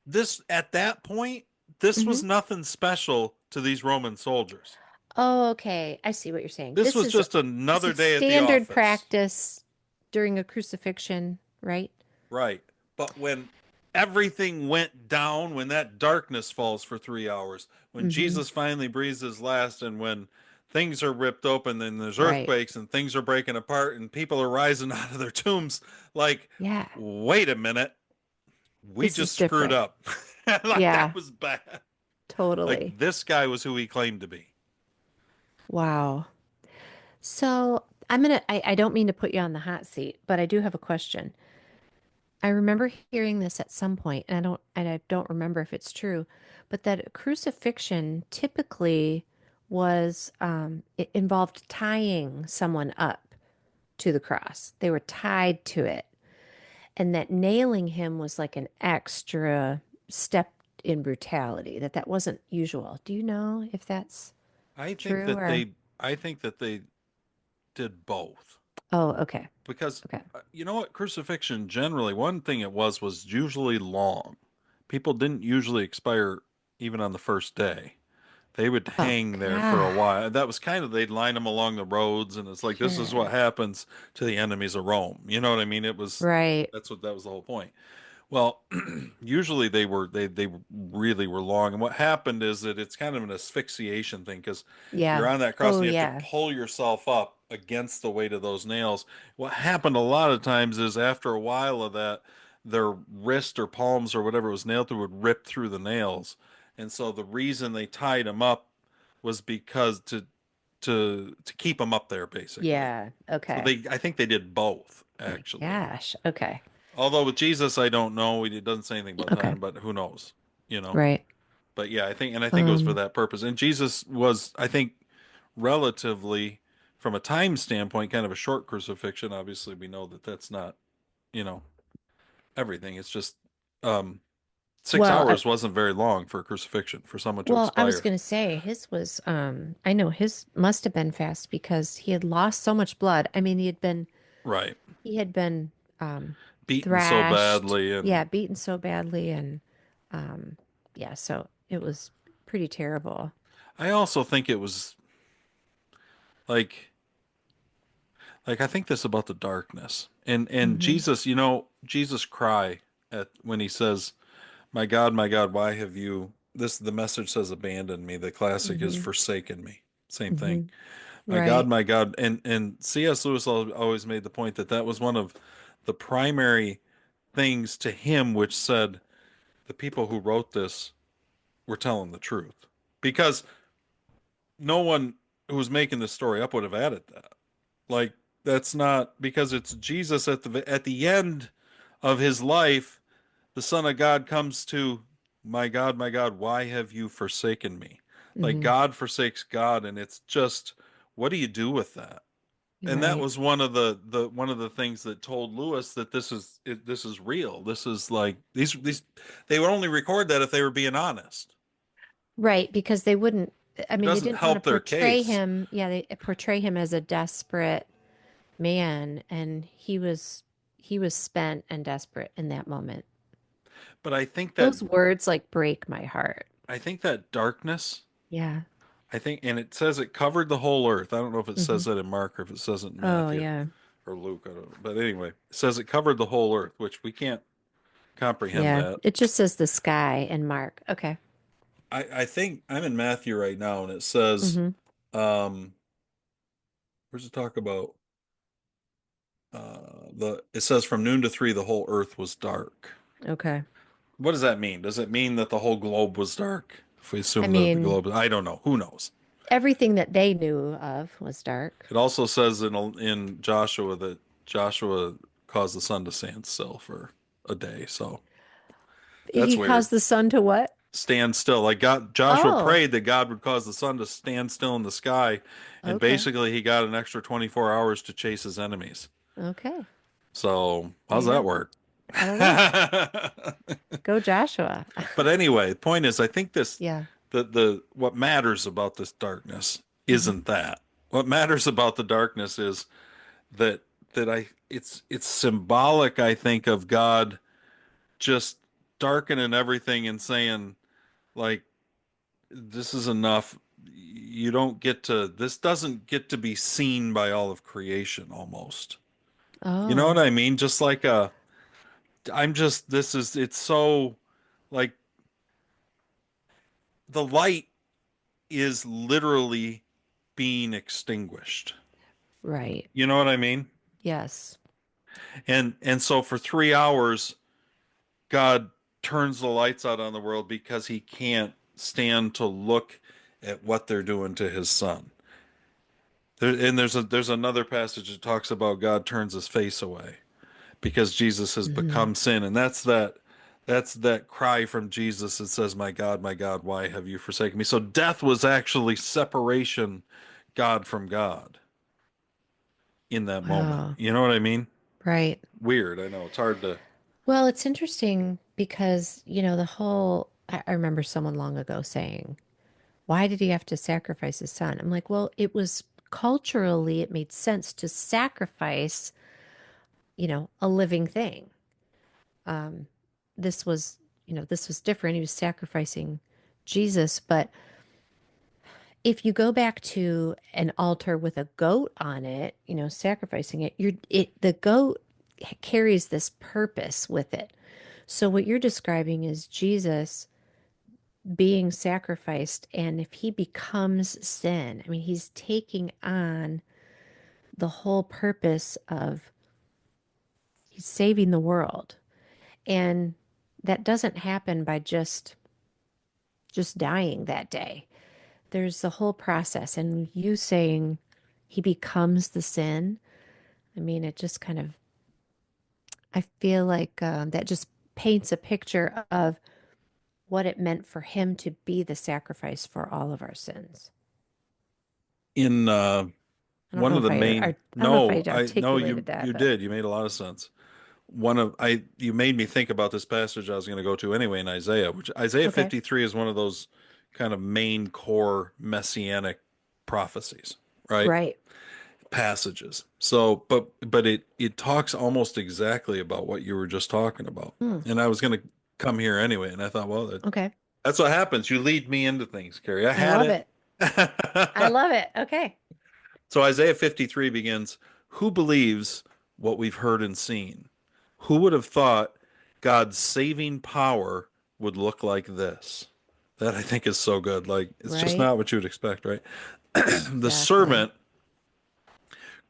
this at that point, this Hmm. was nothing special to these Roman soldiers. Oh, okay. I see what you're saying. This This was is just another day at the standard office. practice during a crucifixion, right? Right. But when everything went down, when that darkness falls for 3 hours, when Hmm. Jesus finally breathes his last, and when things are ripped open and there's Right. earthquakes and things are breaking apart and people are rising out of their tombs, like, Yeah. wait a minute, we This just is screwed different. up. Like, that Yeah, was bad. Like, totally. this guy was who he claimed to be. Wow. So I don't mean to put you on the hot seat, but I do have a question. I remember hearing this at some point, and I don't remember if it's true, but that crucifixion typically was it involved tying someone up to the cross. They were tied to it, and that nailing him was like an extra step in brutality, that wasn't usual. Do you know if that's I think true that or? they did both Oh, okay. because Okay. you know what, crucifixion generally one thing it was usually long. People didn't usually expire even on the first day. They would Oh, hang there for a God. while. That was kind of they'd line them along the roads, and it's like this is what Sure. happens to the enemies of Rome. You know what I mean? It was Right. that was the whole point. Well, usually they really were long, and what happened is that it's kind of an asphyxiation thing because you're Yeah. on that cross Oh, and you have to yeah. pull yourself up against the weight of those nails. What happened a lot of times is after a while of that, their wrist or palms or whatever was nailed to would rip through the nails, and so the reason they tied them up was because to keep them up there basically. Yeah. So Okay. they I think they did both Oh my actually. gosh. Okay. Although with Jesus, I don't know. It doesn't say anything about Okay. time, but who knows? You know. Right. But yeah, I think it was for Um, that purpose. And Jesus was, I think, relatively, from a time standpoint, kind of a short crucifixion. Obviously, we know that that's not, you know, everything. It's just um, six well, hours wasn't very long for a crucifixion for someone to I was expire. gonna say his was I know his must have been fast because he had lost so much blood. I mean, Right. he had been um Beaten so thrashed, badly, yeah, and beaten so badly and yeah, so it was pretty terrible. I also think it was like I think this about the darkness and Hmm. Jesus. You know, Jesus cry at when he says, my God, why have you this the message says abandoned me. The classic is Hmm. forsaken me. Same thing. Hmm. Right. My God. And C.S. Lewis always made the point that that was one of the primary things to him which said the people who wrote this were telling the truth. Because no one who was making this story up would have added that. Like That's not because it's Jesus at the end of his life. The Son of God comes to, my God, why have you forsaken me? Like Hmm. God forsakes God, and it's just, what do you do with that? And that Right. was one of the things that told Lewis that this is real. This is like these they would only record that if they were being honest. Right, because they wouldn't, I It mean, they doesn't didn't want to help their portray case. him, yeah, they portray him as a desperate man, and he was spent and desperate in that moment. But Those words like break my heart. I think that darkness, Yeah. I think, and it says it covered the whole earth. I don't know if it Hmm. says that in Mark or if it says it in Oh, Matthew yeah. or Luke. I don't know. But anyway, it says it covered the whole earth, which we can't comprehend Yeah. that. It just says the sky and Mark. Okay. I think I'm in Matthew right now, and it says, Hmm. um, where's it talk about? The it says from noon to three, the whole earth was dark. Okay. What does that mean? Does it mean that the whole globe was dark? If we I assume that the mean, globe, I don't know. Who knows? everything that they knew of was dark. It also says in Joshua that Joshua caused the sun to stand still for a day. So that's He weird. caused the sun to what? Stand still. Like God, Joshua Oh, prayed that God would cause the sun to stand still in the sky, and okay. basically he got an extra 24 hours to chase his enemies. Okay. So There how's you that go. work? I don't know. Go Joshua. But anyway, the point is, I think Yeah. the what matters about this darkness Hmm. isn't that. What matters about the darkness is that it's symbolic, I think, of God just darkening everything and saying, like, this is enough. You don't get to, this doesn't get to be seen by all of creation almost. You know what Oh, I mean? Just like I'm just, this is, it's so like the light is literally being extinguished. right. You know what I mean? Yes. And so for 3 hours, God turns the lights out on the world because he can't stand to look at what they're doing to his son. And there's another passage that talks about God turns his face away because Jesus has Hmm. become sin, and that's that cry from Jesus that says, my God, why have you forsaken me?" So death was actually separation, God from God in that moment. Wow. You know what I mean? Right. Weird. I know it's hard to. Well, it's interesting because, the whole, I remember someone long ago saying, why did he have to sacrifice his son? I'm like, well, it was culturally, it made sense to sacrifice, a living thing. Um, this was, this was different. He was sacrificing Jesus. But if you go back to an altar with a goat on it, sacrificing it, the goat carries this purpose with it. So what you're describing is Jesus being sacrificed, and if he becomes sin, I mean, he's taking on the whole purpose of he's saving the world. And that doesn't happen by just dying that day. There's the whole process, and you saying he becomes the sin. I mean, it just kind of, I feel like that just paints a picture of what it meant for him to be the sacrifice for all of our sins. In I don't one know of if the main, I don't know if I no, I no, articulated that, you but did. You made a lot of sense. One of I You made me think about this passage I was going to go to anyway in Isaiah, which Isaiah okay. 53 is one of those kind of main core messianic prophecies, right? Right. Passages. So, but it talks almost exactly about what you were just talking about. Hmm. And I was going to come here anyway, and I thought, well, Okay. that's what happens. You lead me into things, Carrie. I I had love it. it. I love it. Okay. So Isaiah 53 begins, "Who believes what we've heard and seen? Who would have thought God's saving power would look like this?" That I think is so good. Like, it's just Right. not what you would expect, right? The Exactly. servant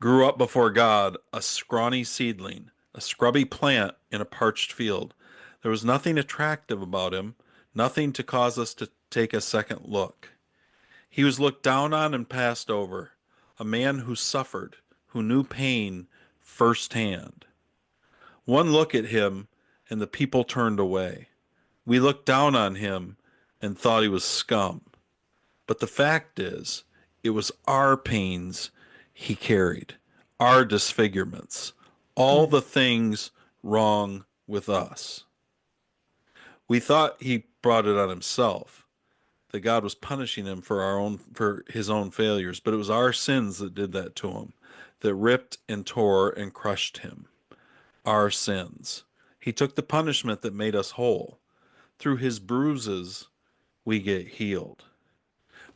grew up before God, a scrawny seedling, a scrubby plant in a parched field. There was nothing attractive about him, nothing to cause us to take a second look. He was looked down on and passed over, a man who suffered, who knew pain firsthand. One look at him, and the people turned away. We looked down on him and thought he was scum. But the fact is, it was our pains he carried, our disfigurements, all Mm, the things wrong with us. We thought he brought it on himself, that God was punishing him for his own failures, but it was our sins that did that to him, that ripped and tore and crushed him. Our sins. He took the punishment that made us whole. Through his bruises, we get healed.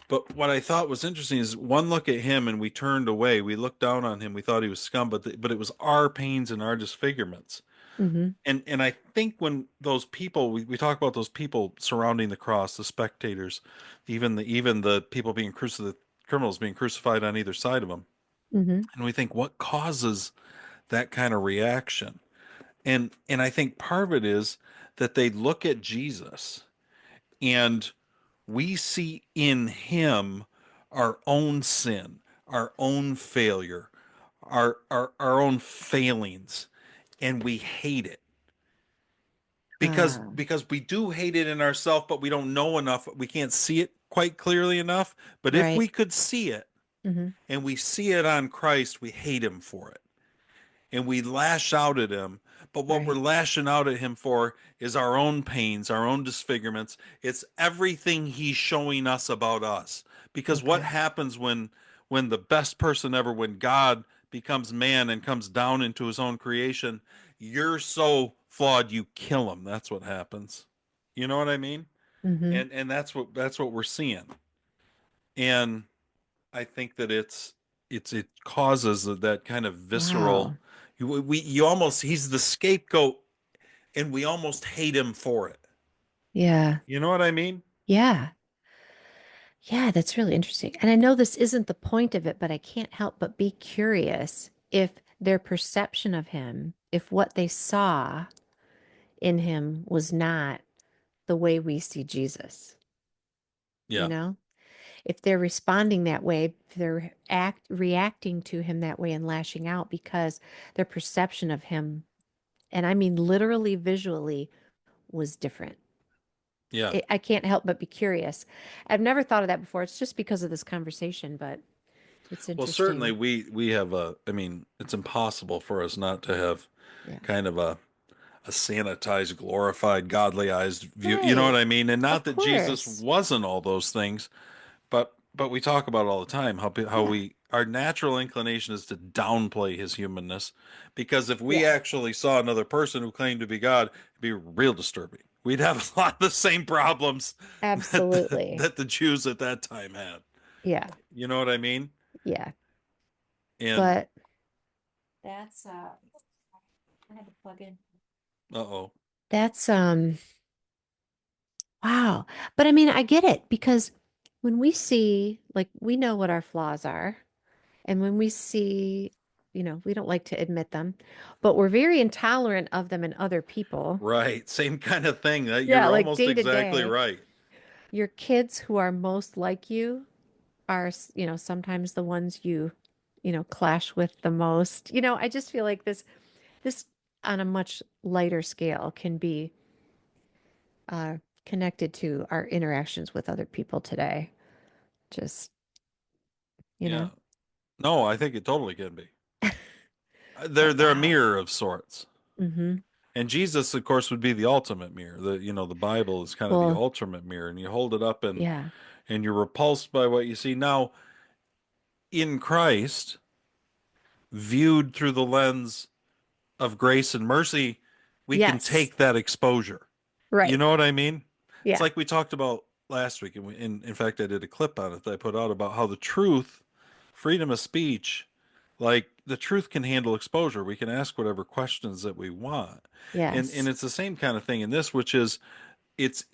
But what I thought was interesting is one look at him and we turned away. We looked down on him. We thought he was scum, but it was our pains and our disfigurements. hmm And I think when those people we talk about those people surrounding the cross, the spectators, even the people being crucified, the criminals being crucified on either side of them, hmm and we think what causes that kind of reaction? And I think part of it is that they look at Jesus and we see in him our own sin, our own failure, our own failings, and we hate it because Ah, we do hate it in ourselves, but we don't know enough. We can't see it quite clearly enough. But if right. we could see it hmm and we see it on Christ, we hate him for it and we lash out at him. But what we're Right. lashing out at him for is our own pains, our own disfigurements. It's everything he's showing us about us. Because what Okay. happens when the best person ever, when God becomes man and comes down into his own creation, you're so flawed you kill him. That's what happens. You know what I mean? hmm And that's what we're seeing. And I think that it causes that kind of visceral. Wow. You almost he's the scapegoat, and we almost hate him for it. Yeah. You know what I mean? Yeah. Yeah, that's really interesting. And I know this isn't the point of it, but I can't help but be curious if their perception of him, if what they saw in him was not the way we see Jesus, you Yeah, know? If they're responding that way, if they're reacting to him that way and lashing out because their perception of him, and I mean literally visually, was different. yeah. I can't help but be curious. I've never thought of that before. It's just because of this conversation, but it's Well, certainly interesting. we have a. I mean, it's impossible for us not to have Yeah. kind of a sanitized, glorified, godlyized view. You know what Right. I mean? And Of not that Jesus course. wasn't all those things, but we talk about it all the time how Yeah. we our natural inclination is to downplay his humanness because if we Yeah. actually saw another person who claimed to be God, it'd be real disturbing. We'd have a lot of the same problems Absolutely. that the Jews at that time had. Yeah. You know what I mean? Yeah. And But that's I had to plug in. uh-oh. That's wow. But I mean, I get it because when we see like we know what our flaws are, and when we see, we don't like to admit them, but we're very intolerant of them in other people. Right. Same kind of thing. Yeah, You're like almost day to exactly day, right. your kids who are most like you are, sometimes the ones you clash with the most. I just feel like this on a much lighter scale can be uh, connected to our interactions with other people today. Just, you Yeah. know, No, I think it totally can be. but They're a wow. mirror of sorts. Mm-hmm. And Jesus, of course, would be the ultimate mirror. The Bible is kind of the Well, ultimate mirror, and you hold it up yeah. and you're repulsed by what you see. Now, in Christ, viewed through the lens of grace and mercy, we can Yes. take that exposure. You Right. know what I mean? It's Yeah. like we talked about last week, and in fact, I did a clip on it that I put out about how the truth, freedom of speech, like the truth can handle exposure. We can ask whatever questions that we want, and Yes. it's the same kind of thing in this, which is it's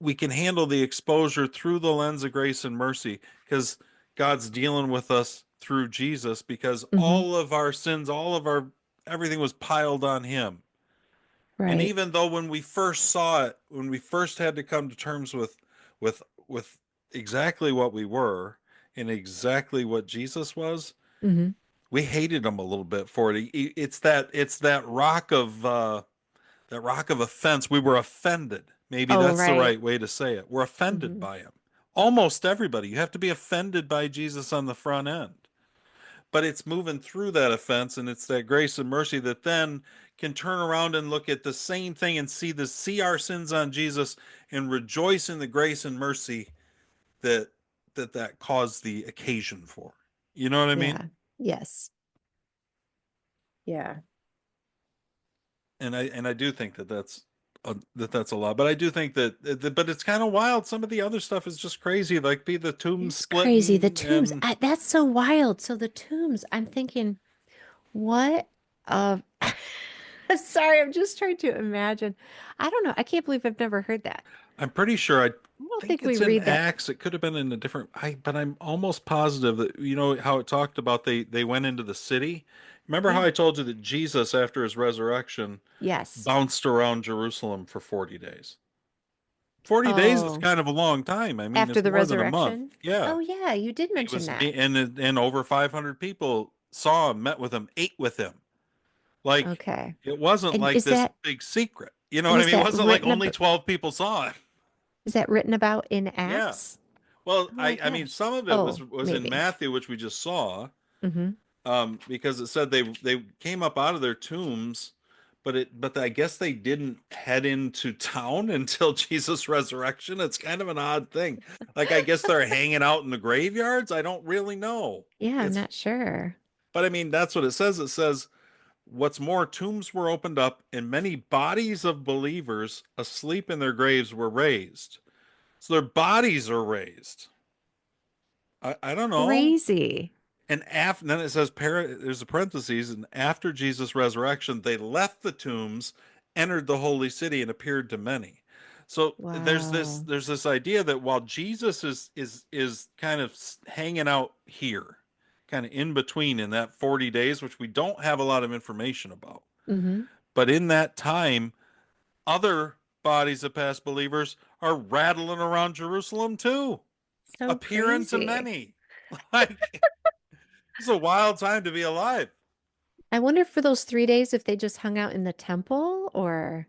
we can handle the exposure through the lens of grace and mercy because God's dealing with us through Jesus because Mm-hmm. all of our sins, all of our everything was piled on him. And Right. even though when we first saw it, when we first had to come to terms with with exactly what we were and exactly what Jesus was, Mm-hmm. we hated him a little bit for it. It's that rock of offense. We were offended. Maybe Oh, that's the right. right way to say it. We're offended Hmm. by him. Almost everybody. You have to be offended by Jesus on the front end. But it's moving through that offense, and it's that grace and mercy that then can turn around and look at the same thing and see our sins on Jesus and rejoice in the grace and mercy that that caused the occasion for. You know what I mean? Yeah. Yes. Yeah. And I do think that that's a lot. But I do think but it's kind of wild. Some of the other stuff is just crazy, like be the tomb It's crazy. The splitting tombs, and that's so wild. So the tombs, I'm thinking, what of I'm sorry, I'm just trying to imagine. I don't know. I can't believe I've never heard that. I'm pretty sure I I don't think think we it's in read that. Acts. It could have been in a different but I'm almost positive that you know how it talked about they went into the city. Remember how Yeah. I told you that Jesus after his resurrection Yes. bounced around Jerusalem for 40 days. 40 days is Oh, kind of a long time. I mean, after it's the more than a month. resurrection? Yeah. Oh, yeah, you did He mention was that. and over 500 people saw him, met with him, ate with him. Like Okay. it wasn't And like this big secret. You know and what I is mean? It that wasn't like written only about 12 people saw him. is that written about in Yeah. Acts? Well, Oh my I mean gosh. some of it Oh, was in maybe. Matthew, which we just saw, Mm-hmm. because it said they came up out of their tombs, but I guess they didn't head into town until Jesus' resurrection. It's kind of an odd thing. Like I guess they're hanging out in the graveyards. I don't really know. Yeah, I'm It's not sure. but I mean that's what it says. It says what's more, tombs were opened up, and many bodies of believers asleep in their graves were raised. So their bodies are raised. I don't know. Crazy. And after then it says there's a parentheses, and after Jesus' resurrection, they left the tombs, entered the holy city, and appeared to many. So Wow. there's this idea that while Jesus is kind of hanging out here, kind of in between in that 40 days, which we don't have a lot of information about. Mm-hmm. But in that time, other bodies of past believers are rattling around Jerusalem too, So appearing to crazy. many. Like, it's a wild time to be alive. I wonder for those 3 days if they just hung out in the temple or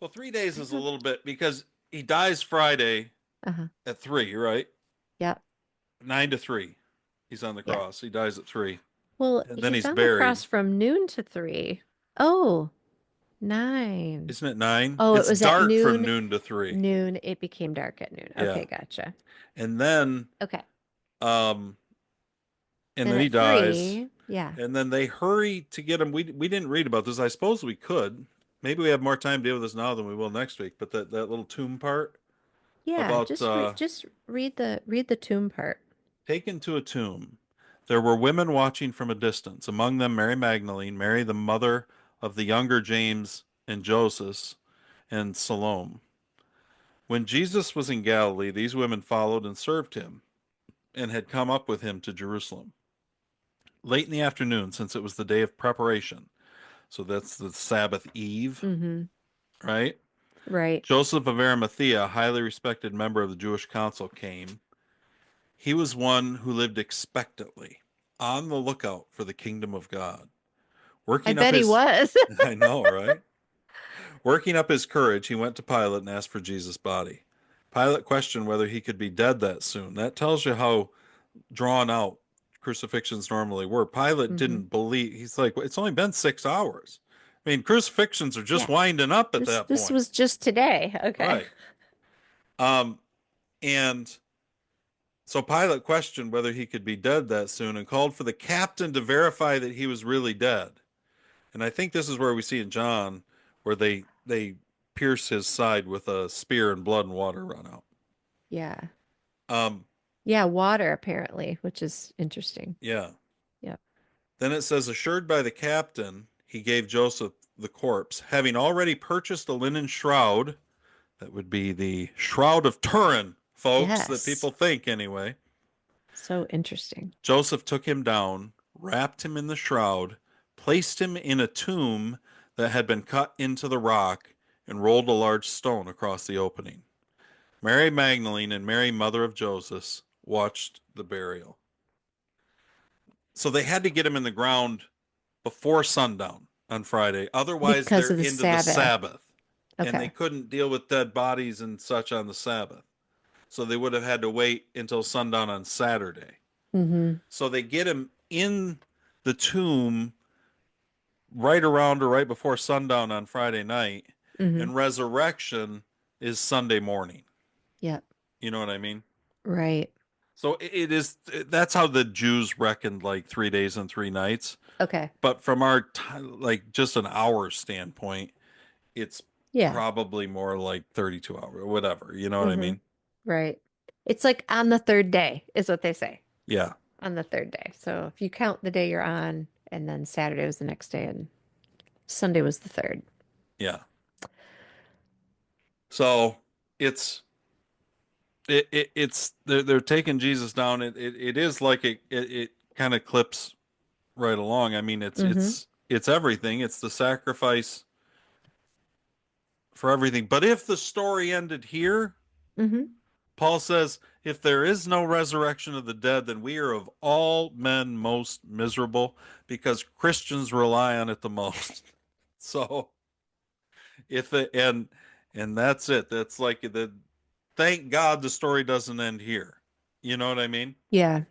Well, 3 days I is a don't. little bit because he dies Friday Uh-huh. at 3, right? Yep. 9 to 3. He's on the Yeah. cross. He dies at 3. Well, And then he's he's on the buried. cross from noon to 3. Oh, 9. Isn't it 9? Oh, it It's was at dark from noon. noon to 3. Noon. It became dark at noon. Yeah. Okay, gotcha. And then Okay. um and Then then he at dies. 3, yeah. And then they hurry to get him. We didn't read about this. I suppose we could. Maybe we have more time to deal with this now than we will next week. But that little tomb part Yeah, about just read the tomb part. taken to a tomb. There were women watching from a distance, among them Mary Magdalene, Mary the mother of the younger James and Joseph, and Salome. When Jesus was in Galilee, these women followed and served him, and had come up with him to Jerusalem. Late in the afternoon, since it was the day of preparation, so that's the Sabbath Eve, Mm-hmm. right? Right. Joseph of Arimathea, a highly respected member of the Jewish council, came. He was one who lived expectantly, on the lookout for the kingdom of God. I Working up bet he his, was. I know, right? Working up his courage, he went to Pilate and asked for Jesus' body. Pilate questioned whether he could be dead that soon. That tells you how drawn out crucifixions normally were. Pilate Hmm. didn't believe, he's like, it's only been 6 hours. I mean, crucifixions are just Yeah. winding up at that This point. was just today. Okay. Right. Um, and so Pilate questioned whether he could be dead that soon and called for the captain to verify that he was really dead. And I think this is where we see in John where they pierce his side with a spear and blood and water run out. Yeah. Um, Yeah, water apparently, which is interesting. yeah. Yep. Then it says, assured by the captain, he gave Joseph the corpse, having already purchased a linen shroud. That would be the Shroud of Turin, folks, that Yes. people think anyway. So interesting. Joseph took him down, wrapped him in the shroud, placed him in a tomb that had been cut into the rock, and rolled a large stone across the opening. Mary Magdalene and Mary, mother of Joseph, watched the burial. So they had to get him in the ground before sundown on Friday. Otherwise, Because they're of the into the Sabbath. Sabbath, and they Okay. couldn't deal with dead bodies and such on the Sabbath. So they would have had to wait until sundown on Saturday. Mm-hmm. So they get him in the tomb right around or right before sundown on Friday night, Mm-hmm. and resurrection is Sunday morning. Yep. You know what I mean? Right. So it is that's how the Jews reckoned like 3 days and 3 nights. Okay. But from our time, like just an hour standpoint, it's Yeah. probably more like 32 hours or whatever. You know what I Mm-hmm. mean? Right. It's like on the third day, is what they say. Yeah. On the third day. So if you count the day you're on, and then Saturday was the next day, and Sunday was the third. Yeah. So it's it's they're taking Jesus down. It is like it kind of clips right along. I mean, Mm-hmm. it's everything. It's the sacrifice for everything. But if the story ended here, Mm-hmm. Paul says, if there is no resurrection of the dead, then we are of all men most miserable because Christians rely on it the most. So if it, and that's it. That's like the thank God the story doesn't end here. You know what I mean? Yeah.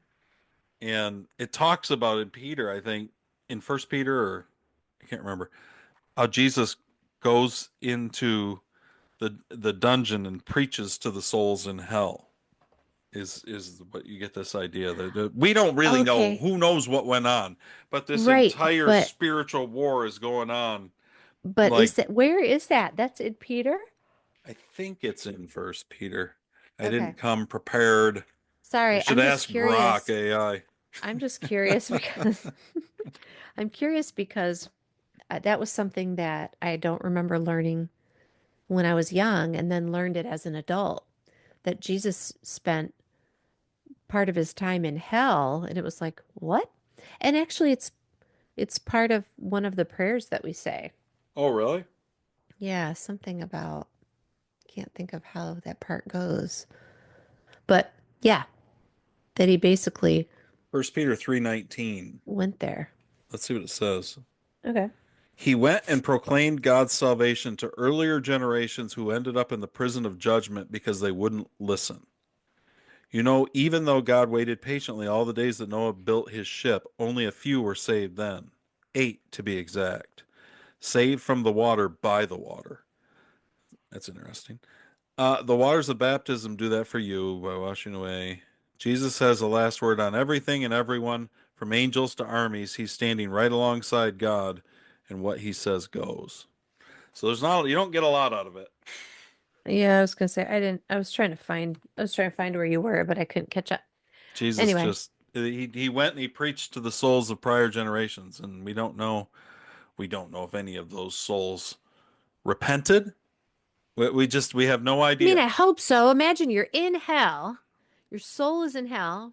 And it talks about in Peter, I think, in First Peter or I can't remember, how Jesus goes into the dungeon and preaches to the souls in hell. Is what you get this idea that we don't really know Okay. who knows what went on, but this Right. entire But spiritual war is going on. is Like that where is that? That's in Peter? I think it's in First Peter. I Okay. didn't come prepared. I Sorry, should I'm just ask Grok curious. AI. I'm just curious because I'm curious because that was something that I don't remember learning when I was young and then learned it as an adult, that Jesus spent part of his time in hell, and it was like, what? And actually it's part of one of the prayers that we say. Oh, really? Yeah, something about can't think of how that part goes. But yeah, that he basically First Peter 3:19. went there. Let's see what it says. Okay. He went and proclaimed God's salvation to earlier generations who ended up in the prison of judgment because they wouldn't listen. You know, even though God waited patiently all the days that Noah built his ship, only a few were saved then. 8 to be exact. Saved from the water by the water. That's interesting. The waters of baptism do that for you by washing away. Jesus has the last word on everything and everyone, from angels to armies. He's standing right alongside God, and what he says goes. So there's not you don't get a lot out of it. Yeah, I was gonna say I was trying to find where you were, but I couldn't catch up. Jesus Anyway, just he went and he preached to the souls of prior generations, and we don't know if any of those souls repented. We have no I mean, idea. I hope so. Imagine you're in hell, your soul is in hell,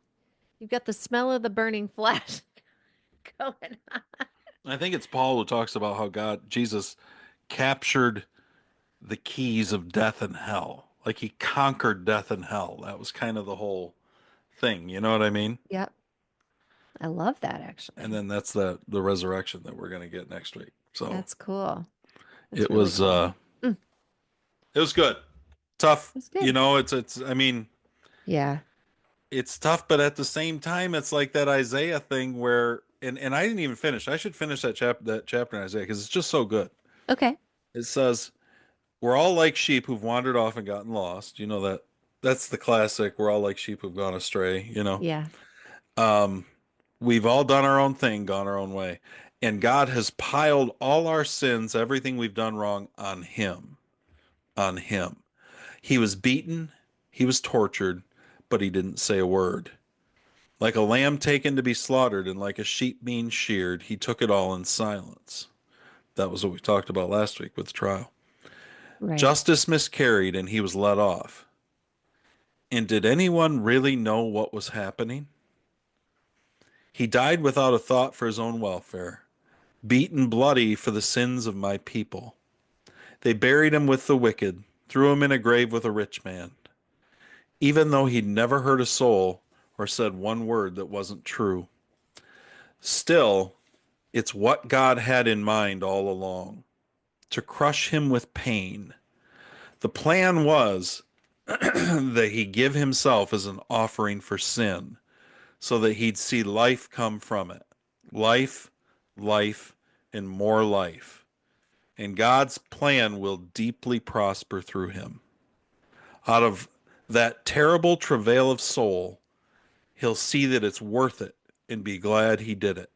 you've got the smell of the burning flesh going on. I think it's Paul who talks about how Jesus captured the keys of death and hell. Like he conquered death and hell. That was kind of the whole thing. You know what I mean? Yep, I love that And actually. then that's the resurrection that we're gonna get next week. So That's cool. That's it really was cool. Mm, it was good. Tough. that's You good. know, it's I mean, Yeah. it's tough, but at the same time, it's like that Isaiah thing where and I didn't even finish. I should finish that chapter in Isaiah because it's just so good. Okay. It says, we're all like sheep who've wandered off and gotten lost. You know that's the classic, we're all like sheep who've gone astray, you know. Yeah. Um we've all done our own thing, gone our own way. And God has piled all our sins, everything we've done wrong on him. On him. He was beaten, he was tortured, but he didn't say a word. Like a lamb taken to be slaughtered and like a sheep being sheared, he took it all in silence. That was what we talked about last week with the trial. Right. Justice miscarried and he was let off. And did anyone really know what was happening? He died without a thought for his own welfare, beaten bloody for the sins of my people. They buried him with the wicked, threw him in a grave with a rich man, even though he'd never hurt a soul or said one word that wasn't true. Still, it's what God had in mind all along, to crush him with pain. The plan was that he give himself as an offering for sin so that he'd see life come from it. Life, life, and more life. And God's plan will deeply prosper through him. Out of that terrible travail of soul, he'll see that it's worth it and be glad he did it.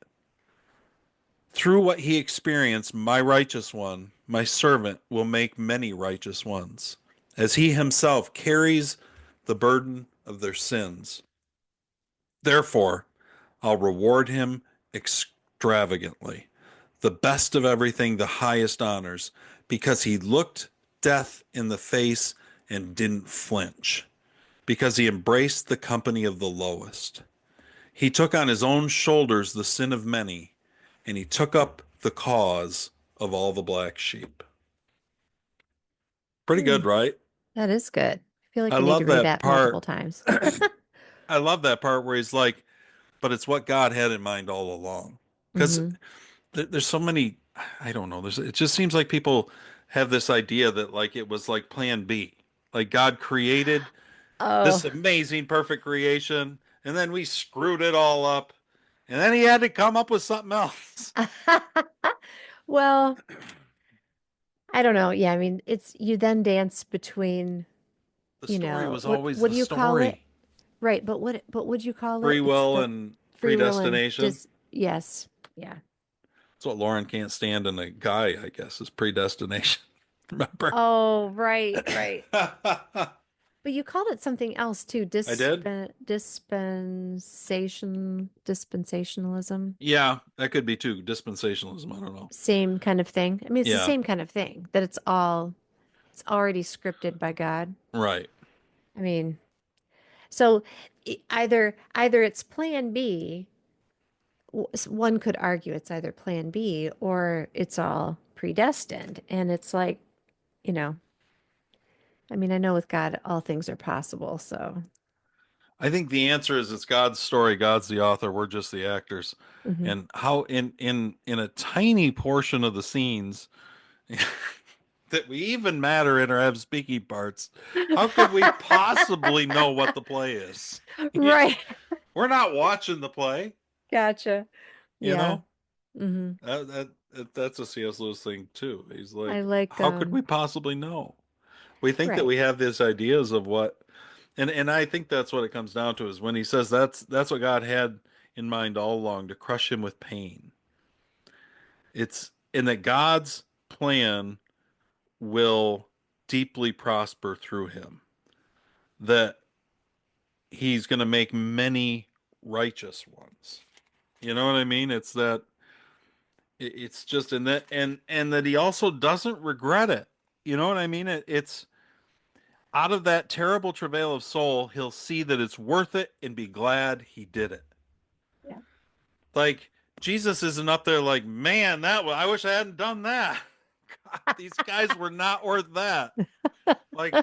Through what he experienced, my righteous one, my servant, will make many righteous ones, as he himself carries the burden of their sins. Therefore, I'll reward him extravagantly, the best of everything, the highest honors, because he looked death in the face and didn't flinch, because he embraced the company of the lowest. He took on his own shoulders the sin of many, and he took up the cause of all the black sheep. Pretty Hmm, good, right? that is good. I feel I like I need to love read that that multiple part. times. I love that part where he's like, but it's what God had in mind all along. Because Hmm. there's so many, I don't know, it just seems like people have this idea that like it was like plan B. Like God created this Oh, amazing, perfect creation, and then we screwed it all up, and then he had to come up with something else. well, I don't know. Yeah, I mean, it's you then dance between, The story was always what the do you call it? story. Right, but what would you call Free it? It's will the and free will and predestination. dis yes. Yeah. That's what Lauren can't stand in a guy, I guess, is predestination. Remember? Oh, right, right. I But you called it something else too, did? dispensationalism. Yeah, that could be too. Dispensationalism. I don't know. Same kind of thing. I mean, it's the Yeah, same kind of thing that it's already scripted by God. right. I mean, so either it's plan B, one could argue it's either plan B or it's all predestined. And it's like, you know, I mean, I know with God all things are possible, so I think the answer is it's God's story. God's the author. We're just the actors. mhm. And how in a tiny portion of the scenes that we even matter in or have speaking parts, how could we possibly know what the play is? Right. We're not watching the play, Gotcha. you Yeah. know? Hmm. That's a C.S. Lewis thing too. He's I like, like how could we possibly know? We think that right. we have these ideas of what, and I think that's what it comes down to is when he says that's what God had in mind all along, to crush him with pain. It's in that God's plan will deeply prosper through him. That he's going to make many righteous ones. You know what I mean? It's that it's just in that and that he also doesn't regret it. You know what I mean? It's out of that terrible travail of soul, he'll see that it's worth it and be glad he did it. Yeah. Like Jesus isn't up there like, man, I wish I hadn't done that. God, these guys were not worth that. Like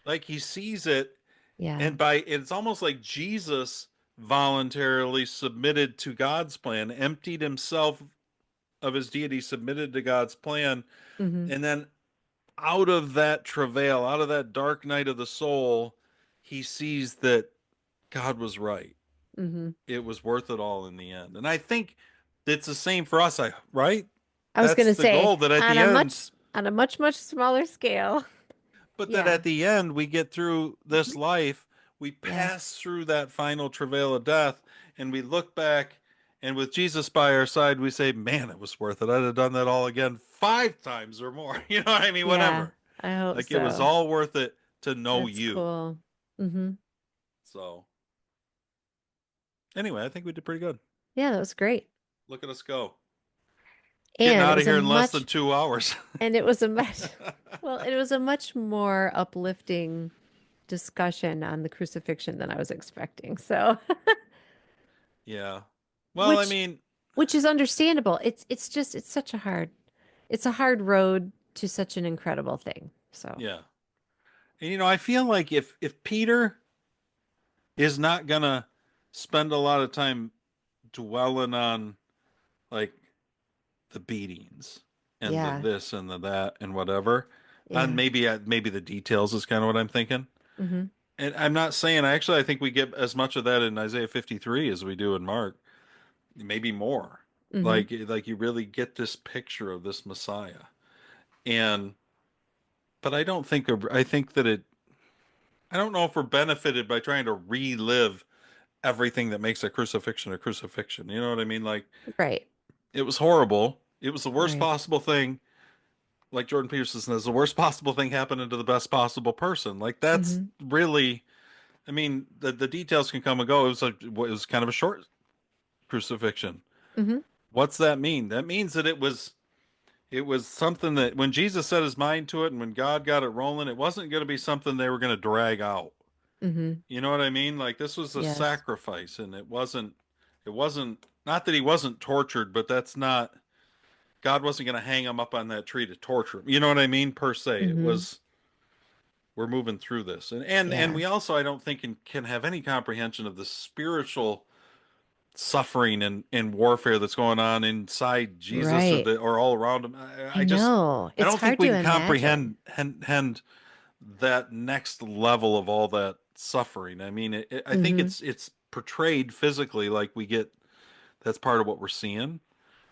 like he sees it, Yeah. and by it's almost like Jesus voluntarily submitted to God's plan, emptied himself of his deity, submitted to God's plan, Hmm. and then out of that travail, out of that dark night of the soul, he sees that God was right. Hmm. It was worth it all in the end. And I think it's the same for us, right? I was That's gonna the say goal that at the end, on a much smaller scale. but that Yeah. at the end we get through this Mhm. life, we Yeah. pass through that final travail of death, and we look back, and with Jesus by our side, we say, man, it was worth it. I'd have done that all again 5 times or more. You know what I mean? Yeah. Whatever. I hope Like it was so. all worth it to know That's you. cool. Hmm. So anyway, I think we did pretty good. Yeah, that was great. Look at us go. Getting And it out of was a here in less than much 2 hours. and it was a much well, it was a much more uplifting discussion on the crucifixion than I was expecting. So, Yeah. Well, I which mean, which is understandable. It's just it's a hard road to such an incredible thing. So, yeah. And I feel like if Peter is not gonna spend a lot of time dwelling on like the beatings and the Yeah. this and the that and whatever. And Yeah. maybe the details is kind of what I'm thinking. Mm-hmm. And I'm not saying actually I think we get as much of that in Isaiah 53 as we do in Mark, maybe more. Mm-hmm. Like you really get this picture of this Messiah. And but I don't think I think that it I don't know if we're benefited by trying to relive everything that makes a crucifixion. You know what I mean? Like Right. it was horrible. It was the worst Right. possible thing. Like Jordan Peterson says, the worst possible thing happened to the best possible person. Like that's Mm-hmm. really, I mean, the details can come and go. It was kind of a short crucifixion. Mm-hmm. What's that mean? That means that it was something that when Jesus set his mind to it and when God got it rolling, it wasn't going to be something they were going to drag out. Mm-hmm. You know what I mean? Like this was a Yes. sacrifice, and it wasn't not that he wasn't tortured, but that's not God wasn't going to hang him up on that tree to torture him. You know what I mean? Per se, it Mm-hmm. was we're moving through this, and Yeah. we also I don't think can have any comprehension of the spiritual suffering and warfare that's going on inside Jesus Right. or all around him. I know. I It's don't think hard we to can imagine. comprehend that next level of all that suffering. I mean, I think Mm-hmm. it's portrayed physically like we get that's part of what we're seeing,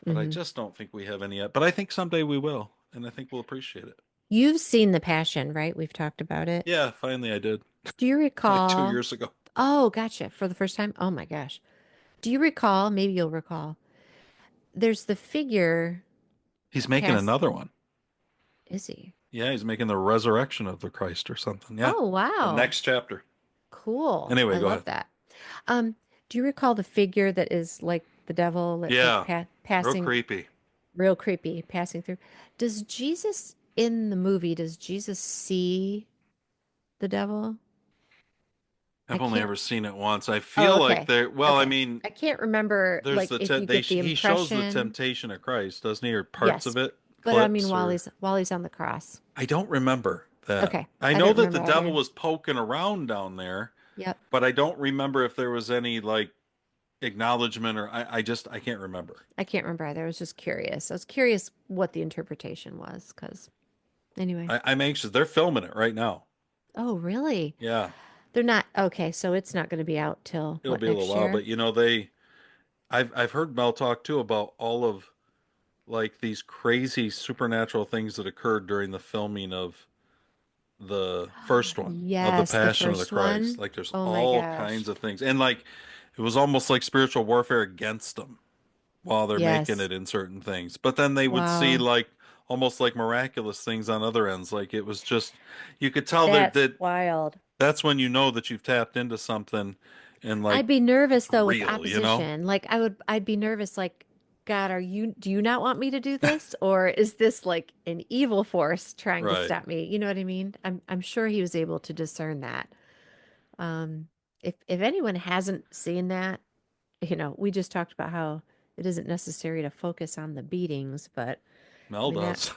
but I Mm-hmm. just don't think we have any yet. But I think someday we will, and I think we'll appreciate it. You've seen The Passion, right? We've talked about it. Yeah, finally I did. Do you Like two recall? years ago. Oh, gotcha. For the first time? Oh my gosh. Do you recall? Maybe you'll recall. There's the figure He's making past. another one. Is he? Yeah, he's making the resurrection of the Christ or something. Yeah, Oh, the wow. next chapter. Cool. Anyway, I go love ahead. that. Do you recall the figure that is like the devil that's like Yeah, real passing, creepy. real creepy, passing through? Does Jesus in the movie, does Jesus see the devil? I I've only can't. ever seen it once. I Oh, feel like okay. there. Well, I Okay. mean, I can't remember there's like the if you they get the he shows the impression. temptation of Christ, doesn't he, or parts Yes. of it, But I mean clips, or while he's on the cross. I don't remember that. Okay. I I know didn't that the remember devil either. was poking around down there, Yep. but I don't remember if there was any like acknowledgement or I can't remember. I can't remember either. I was just curious. I was curious what the interpretation was because anyway. I'm anxious. They're filming it right now. Oh, really? Yeah, They're not okay, so it's not going to be out till it'll what, be a little next while, year? but I've heard Mel talk too about all of like these crazy supernatural things that occurred during the filming of the first one of the Yes, the Passion of the first Christ. one. Like there's Oh my all kinds gosh. of things, and like it was almost like spiritual warfare against them while they're making Yes. it in certain things. But then they would see Wow. like almost like miraculous things on other ends. Like it was just you could tell That's that wild. that's when you know that you've tapped into something and like I'd be nervous it's though with real, you know? opposition. Like I'd be nervous like, God, do you not want me to do this? Or is this like an evil force trying to Right. stop me? You know what I mean? I'm sure he was able to discern that. Um, if anyone hasn't seen that, we just talked about how it isn't necessary to focus on the beatings, but I Mel mean that, does.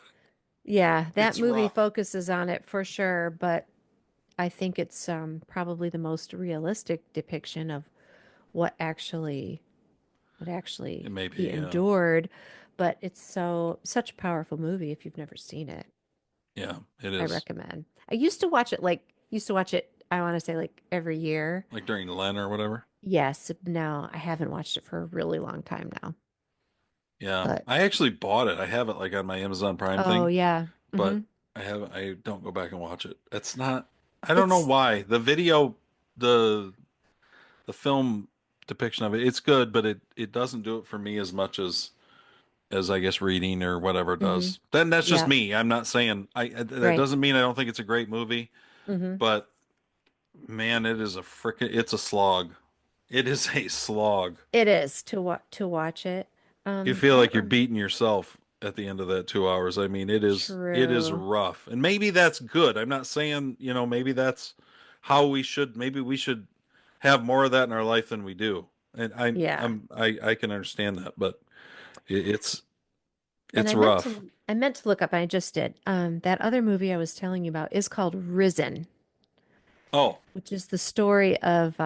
yeah, that It's movie rough. focuses on it for sure, but I think it's probably the most realistic depiction of what actually what It actually may he be, yeah. endured. But it's such a powerful movie if you've never seen it. Yeah, it I is. recommend. I used to watch it, I want to say like every year. Like during Lent or whatever. Yes, no, I haven't watched it for a really long time now. Yeah. But I actually bought it. I have it like on my Amazon Prime oh thing, yeah. but Hmm. I don't go back and watch it. It's not I don't know It's why. The the film depiction of it, it's good, but it doesn't do it for me as much as I guess reading or whatever hmm does. Then that's just yeah, me. I'm not saying that right. doesn't mean I don't think it's a great movie, Hmm. but man, it's a slog. It is a slog. It is to watch it. You feel I don't like you're remember. beating yourself at the end of that 2 hours. I mean, it is True. rough. And maybe that's good. I'm not saying, maybe that's how maybe we should have more of that in our life than we do. And Yeah. I can understand that, but it's And it's rough. I meant to look up, and I just did. That other movie I was telling you about is called Risen, Oh, which is the story of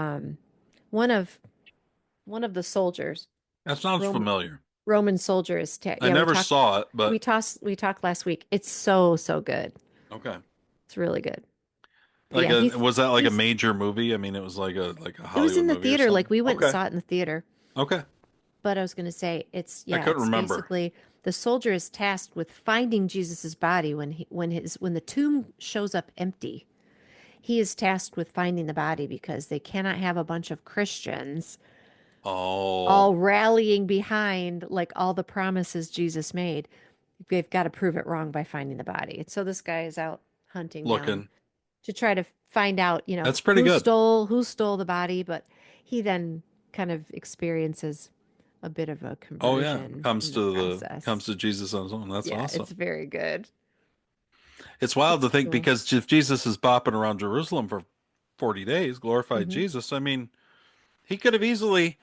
one of one of the soldiers. That sounds Rome, familiar. Roman soldier is I yeah, never saw it, but we talked last week. It's so so good. okay. It's really good. But Like yeah, a was that like a he's major movie? I mean, it was like a it was Hollywood in the movie or theater, like something. we went and Okay. saw it in the theater. Okay. But I was going to say I couldn't it's remember. basically the soldier is tasked with finding Jesus's body when the tomb shows up empty. He is tasked with finding the body because they cannot have a bunch of Christians Oh, all rallying behind like all the promises Jesus made. They've got to prove it wrong by finding the body. And so this guy is out hunting down looking. to try to find out, That's pretty good. who stole the body, but he then kind of experiences a bit of a Oh yeah, conversion in the comes process. to Jesus on his own. That's Yeah, awesome. it's very good. It's wild It's to think cool. because if Jesus is bopping around Jerusalem for 40 days, glorified Hmm. Jesus, I mean, he could have easily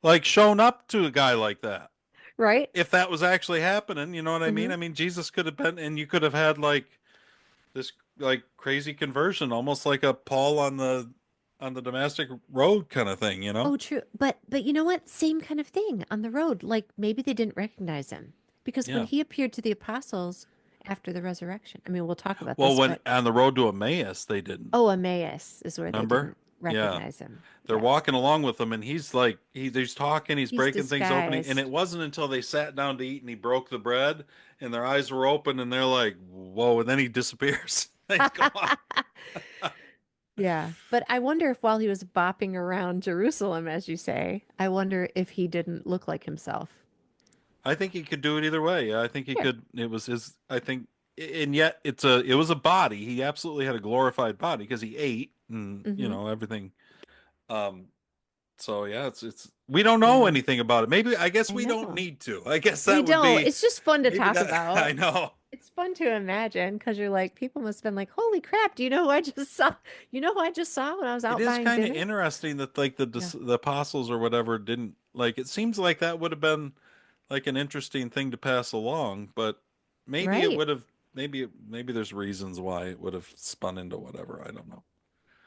like shown up to a guy like that Right? if that was actually happening, you know what I mean? Hmm. I mean, Jesus could have been and you could have had like this like crazy conversion, almost like a Paul on the Damascus road kind of thing, you know? Oh, true. But you know what? Same kind of thing on the road. Like maybe they didn't recognize him because when Yeah. he appeared to the apostles after the resurrection, I mean, we'll talk about Well, this, when but on the road to Emmaus, they didn't. oh, Emmaus is where they Remember? didn't Yeah. recognize him. They're Yeah. walking along with him and he's like he's talking, he's He's breaking things open, and disguised. it wasn't until they sat down to eat and he broke the bread and their eyes were open and they're like, "Whoa," and then he disappears. He's gone. Yeah. But I wonder if while he was bopping around Jerusalem, as you say, I wonder if he didn't look like himself. I think he could do it either way. Yeah, I think he Sure. could. It was his. I think, and yet it was a body. He absolutely had a glorified body because he ate and Hmm. everything. Um. So yeah, it's we don't know Yeah. anything about it. Maybe I guess I we don't know. need to. I guess We that would don't. be It's just fun to maybe talk that I about. know. It's fun to imagine because you're like, people must have been like, holy crap, do you know who I just saw? You know who I just saw when I was It out is buying kind of dinner? interesting that like Yeah. the apostles or whatever didn't like. It seems like that would have been like an interesting thing to pass along, but maybe it Right. would have. Maybe there's reasons why it would have spun into whatever. I don't know.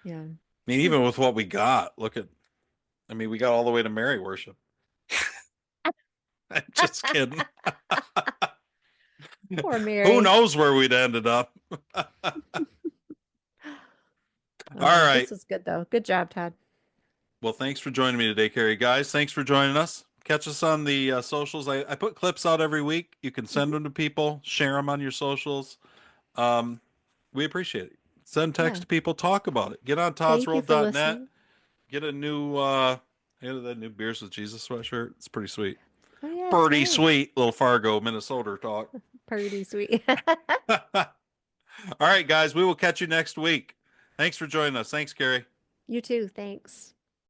Yeah. I mean, even with what we got, look at. I mean, we got all the way to Mary worship. I'm just kidding. Poor Who Mary. knows where we'd ended up? All This right. was good though. Good job, Todd. Well, thanks for joining me today, Carrie. Guys, thanks for joining us. Catch us on the socials. I put clips out every week. You can send Hmm. them to people, share them on your socials. Um, we appreciate it. Send text Yeah. to people, talk about it. Get on Thank you for todsworld.net. listening. Get a that new Beers with Jesus sweatshirt. It's pretty sweet. Oh yeah, it's Pretty nice. sweet. Little Fargo, Minnesota talk. Pretty sweet. All right, guys, we will catch you next week. Thanks for joining us. Thanks, Carrie. You too. Thanks.